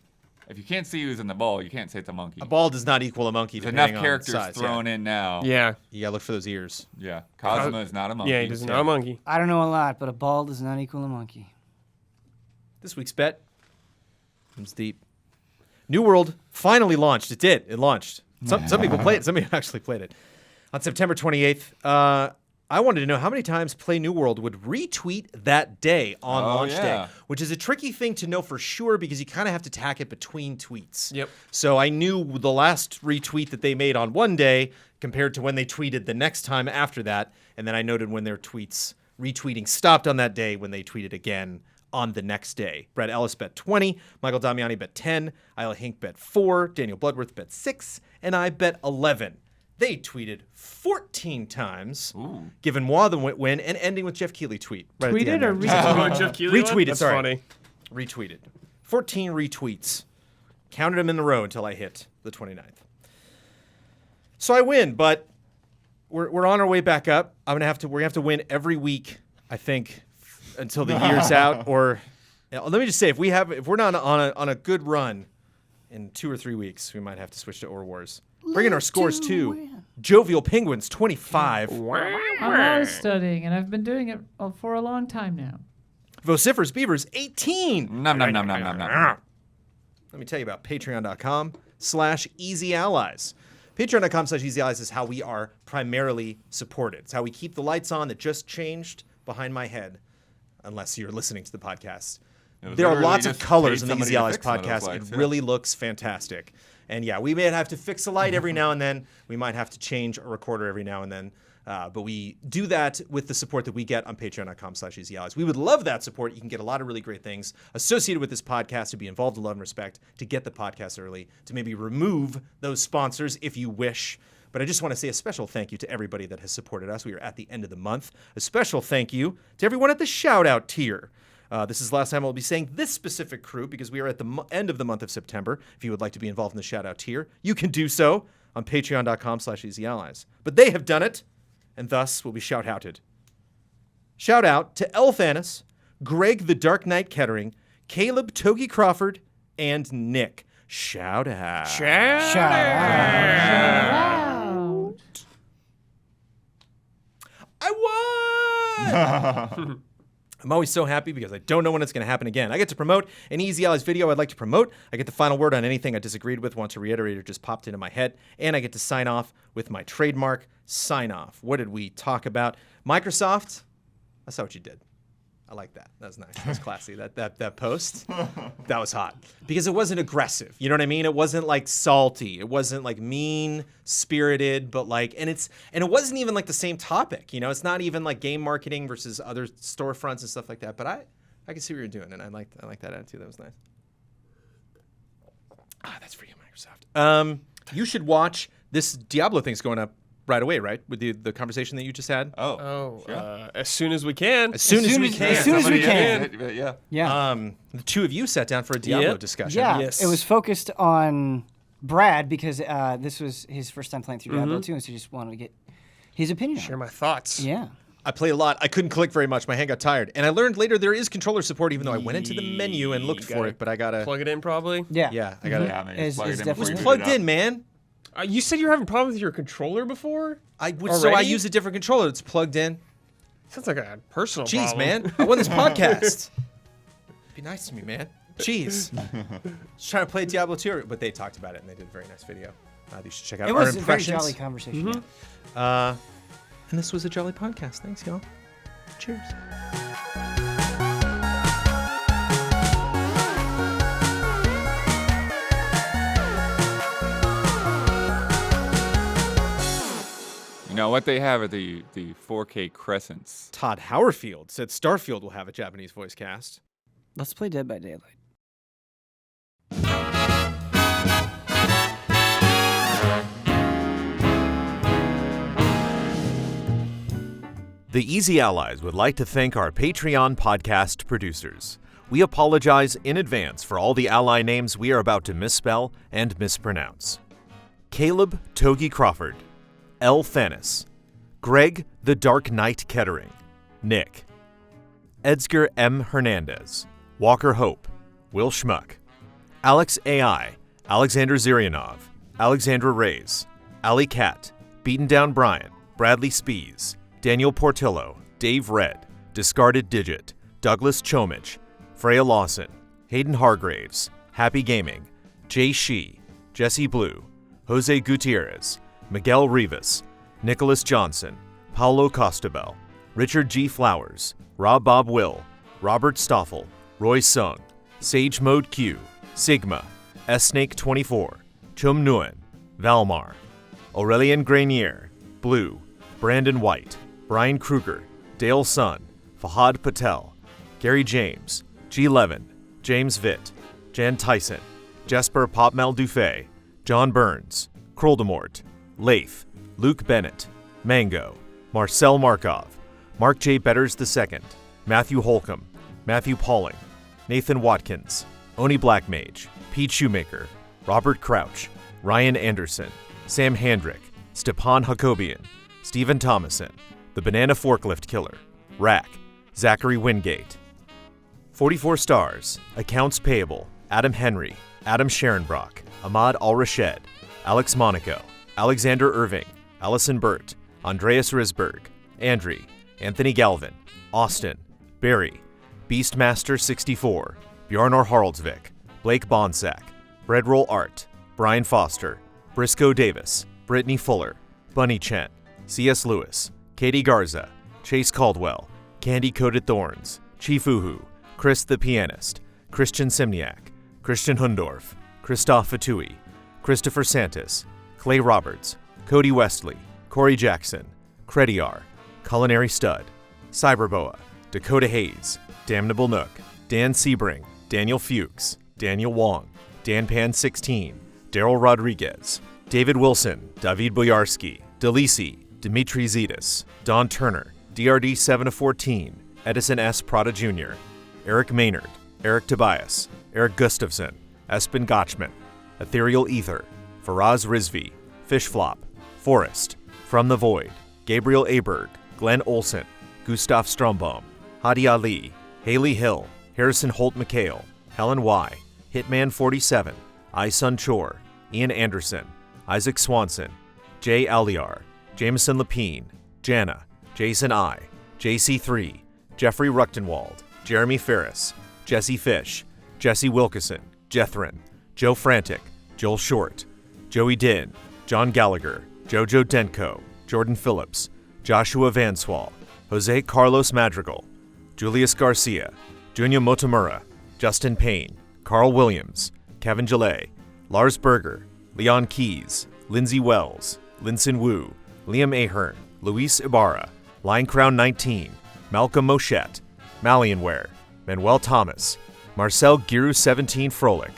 if you can't see who's in the ball, you can't say it's a monkey. A ball does not equal a monkey. There's enough depending on characters size, thrown in now. Yeah. You gotta look for those ears. Yeah. Cosmo is not a monkey. Yeah, he doesn't know a monkey. I don't know a lot, but a ball does not equal a monkey. This week's bet comes deep. New World finally launched. It did. It launched. Some people played it. Some people actually played it. On September 28th, I wanted to know how many times Play New World would retweet that day on launch day, which is a tricky thing to know for sure because you kind of have to tack it between tweets. Yep. So I knew the last retweet that they made on one day compared to when they tweeted the next time after that, and then I noted when their retweeting stopped on that day when they tweeted again on the next day. Brett Ellis bet 20, Michael Damiani bet 10, Isla Hink bet 4, Daniel Bloodworth bet 6, and I bet 11. They tweeted 14 times, giving moi the win, and ending with Jeff Keighley tweet. Right Tweeted or Jeff Keighley one? Retweeted, That's sorry. funny. Retweeted. 14 retweets. Counted them in the row until I hit the 29th. So I win, but we're on our way back up. We're gonna have to win every week, I think, until the year's out. Or let me just say, if we're not on a good run in 2 or 3 weeks, we might have to switch to Or Wars. Bringing our scores too. Jovial Penguins 25. I was studying, and I've been doing it for a long time now. Vociferous Beavers 18. Nom, nom, nom, nom, nom, nom. Let me tell you about patreon.com/easyallies. Patreon.com/easyallies is how we are primarily supported. It's how we keep the lights on that just changed behind my head, unless you're listening to the podcast. There are literally lots of just colors paid in the somebody Easy to Allies fix one of those podcast. lights, It yeah. really looks fantastic. And yeah, we may have to fix a light every now and then. We might have to change a recorder every now and then. But we do that with the support that we get on patreon.com/easyallies. We would love that support. You can get a lot of really great things associated with this podcast, to be involved in love and respect, to get the podcast early, to maybe remove those sponsors if you wish. But I just want to say a special thank you to everybody that has supported us. We are at the end of the month. A special thank you to everyone at the shout-out tier. This is the last time I'll be saying this specific crew because we are at the end of the month of September. If you would like to be involved in the shout-out tier, you can do so on patreon.com/easyallies. But they have done it, and thus will be shout-outed. Shout out to Elthanis, Greg the Dark Knight Kettering, Caleb Togi Crawford, and Nick. Shout out. Shout out. Wow. I won! I'm always so happy because I don't know when it's going to happen again. I get to promote an Easy Allies video I'd like to promote. I get the final word on anything I disagreed with, want to reiterate, or just popped into my head. And I get to sign off with my trademark sign off. What did we talk about? Microsoft? I saw what you did. I like that. That was nice. That was classy. That post, that was hot. Because it wasn't aggressive. You know what I mean? It wasn't like salty. It wasn't like mean-spirited, but like, and it wasn't even like the same topic. You know, it's not even like game marketing versus other storefronts and stuff like that. But I can see what you're doing, and I like that attitude. That was nice. That's for you, Microsoft. You should watch this Diablo thing's going up right away, right? With the conversation that you just had. As soon as we can. As soon as we can. As soon as we can. Yeah. Yeah. The two of you sat down for a Diablo Yep. discussion. Yeah, Yes. it was focused on Brad because this was his first time playing through Diablo 2, and so he just wanted to get his opinion Share on my thoughts. it. Yeah. I played a lot. I couldn't click very much. My hand got tired. And I learned later there is controller support, even though I went into the menu and looked for it, but I gotta... Plug it in, probably. Yeah. Yeah, I gotta... Yeah, I mean, Is- plug is it in before definitely- you It was boot plugged it up. in, man. You said you were having problems with your controller before? So I Already? use a different controller. It's plugged in. Sounds like a personal Jeez, problem. man. I won this podcast. Be nice to me, man. Jeez. Just trying to play Diablo 2, but they talked about it, and they did a very nice video. You should check out It our was a very impressions. jolly conversation. yeah. And this was a jolly podcast. Thanks, y'all. Cheers. You know what they have are the 4K crescents. Todd Howerfield said Starfield will have a Japanese voice cast. Let's play Dead by Daylight. The Easy Allies would like to thank our Patreon podcast producers. We apologize in advance for all the ally names we are about to misspell and mispronounce. Caleb Togi Crawford, L. Thanis, Greg the Dark Knight Kettering, Nick, Edgar M. Hernandez, Walker Hope, Will Schmuck, Alex AI, Alexander Zirianov, Alexandra Reyes, Ali Cat, Beaten Down Brian, Bradley Spees, Daniel Portillo, Dave Red, Discarded Digit, Douglas Chomich, Freya Lawson, Hayden Hargraves, Happy Gaming, Jay Shee, Jesse Blue, Jose Gutierrez, Miguel Rivas, Nicholas Johnson, Paulo Costabel, Richard G. Flowers, Rob Bob Will, Robert Stoffel, Roy Sung, Sage Mode Q, Sigma, S-Snake24, Chum Nguyen, Valmar, Aurelien Grenier, Blue, Brandon White, Brian Kruger, Dale Sun, Fahad Patel, Gary James, G. Levin, James Vitt, Jan Tyson, Jesper Popmal Dufay, John Burns, Kroldemort, Leif, Luke Bennett, Mango, Marcel Markov, Mark J. Betters II, Matthew Holcomb, Matthew Pauling, Nathan Watkins, Oni Blackmage, Pete Shoemaker, Robert Crouch, Ryan Anderson, Sam Handrick, Stepan Hakobian, Stephen Thomason, The Banana Forklift Killer, Rack, Zachary Wingate. 44 stars, Accounts Payable, Adam Henry, Adam Sharonbrock, Ahmad Al-Rashed, Alex Monaco, Alexander Irving, Allison Burt, Andreas Risberg, Andre, Anthony Galvin, Austin, Barry, Beastmaster64, Bjarnar Haraldsvik, Blake Bonsack, Breadroll Art, Brian Foster, Briscoe Davis, Brittany Fuller, Bunny Chen, C.S. Lewis, Katie Garza, Chase Caldwell, Candy Coated Thorns, Chief Uhu, Chris the Pianist, Christian Simniak, Christian Hundorf, Christoph Fatui, Christopher Santis, Clay Roberts, Cody Westley, Corey Jackson, Crediar, Culinary Stud, Cyberboa, Dakota Hayes, Damnable Nook, Dan Sebring, Daniel Fuchs, Daniel Wong, DanPan16, Daryl Rodriguez, David Wilson, David Boyarski, Delisi, Dimitri Zidis, Don Turner, DRD 7 of 14, Edison S. Prada Jr., Eric Maynard, Eric Tobias, Eric Gustafson, Espen Gotchman, Ethereal Ether, Faraz Rizvi, Fishflop, Forrest, From the Void, Gabriel Aberg, Glenn Olson, Gustav Strombaum, Hadi Ali, Haley Hill, Harrison Holt McHale, Helen Y., Hitman 47, Isun Chor, Ian Anderson, Isaac Swanson, Jay Aliar, Jameson Lapine, Jana, Jason I, JC3, Jeffrey Ruchtenwald, Jeremy Ferris, Jesse Fish, Jesse Wilkeson, Jethrin, Joe Frantic, Joel Short, Joey Din, John Gallagher, Jojo Denko, Jordan Phillips, Joshua Vanswall, Jose Carlos Madrigal, Julius Garcia, Junya Motomura, Justin Payne, Carl Williams, Kevin Gillet, Lars Berger, Leon Keys, Lindsay Wells, Linson Wu, Liam Ahern, Luis Ibarra, Line Crown 19, Malcolm Moschette, Malianware, Manuel Thomas, Marcel Giru 17 Froelich,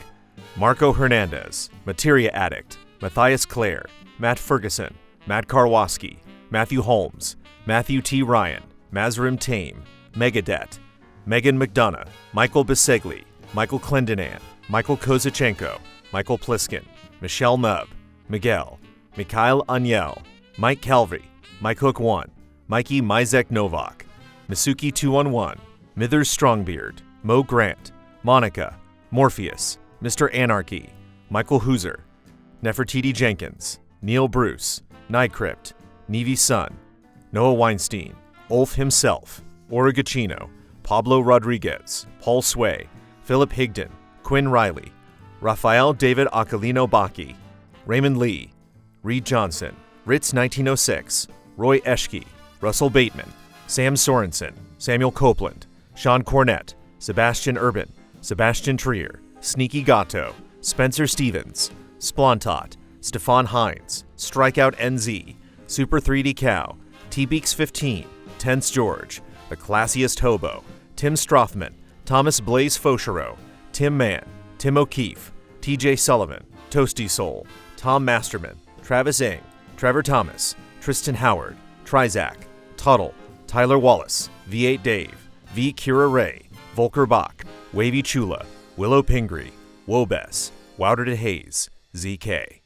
Marco Hernandez, Materia Addict, Matthias Clare, Matt Ferguson, Matt Karwoski, Matthew Holmes, Matthew T. Ryan, Mazrim Tame, Megadet, Megan McDonough, Michael Bisegli, Michael Clendenan, Michael Kozachenko, Michael Pliskin, Michelle Nubb, Miguel, Mikhail Aniel, Mike Calvary, Mike Hook 1, Mikey Mizek Novak, Misuki 211, Mithers Strongbeard, Mo Grant, Monica, Morpheus, Mr. Anarchy, Michael Hooser, Nefertiti Jenkins, Neil Bruce, Nycrypt, Nevi Sun, Noah Weinstein, Ulf himself, Origacino, Pablo Rodriguez, Paul Sway, Philip Higdon, Quinn Riley, Rafael David Acalino Baki, Raymond Lee, Reed Johnson, Ritz 1906, Roy Eschke, Russell Bateman, Sam Sorensen, Samuel Copeland, Sean Cornett, Sebastian Urban, Sebastian Trier, Sneaky Gatto, Spencer Stevens, Splontot, Stefan Hines, Strikeout NZ, Super 3D Cow, T-Beaks 15, Tense George, The Classiest Hobo, Tim Strothman, Thomas Blaze Fauchereau, Tim Mann, Tim O'Keefe, TJ Sullivan, Toasty Soul, Tom Masterman, Travis Ing, Trevor Thomas, Tristan Howard, Trizac, Tuttle, Tyler Wallace, V8 Dave, V. Kira Ray, Volker Bach, Wavy Chula, Willow Pingree, Wobes, Wouter de Hayes, ZK.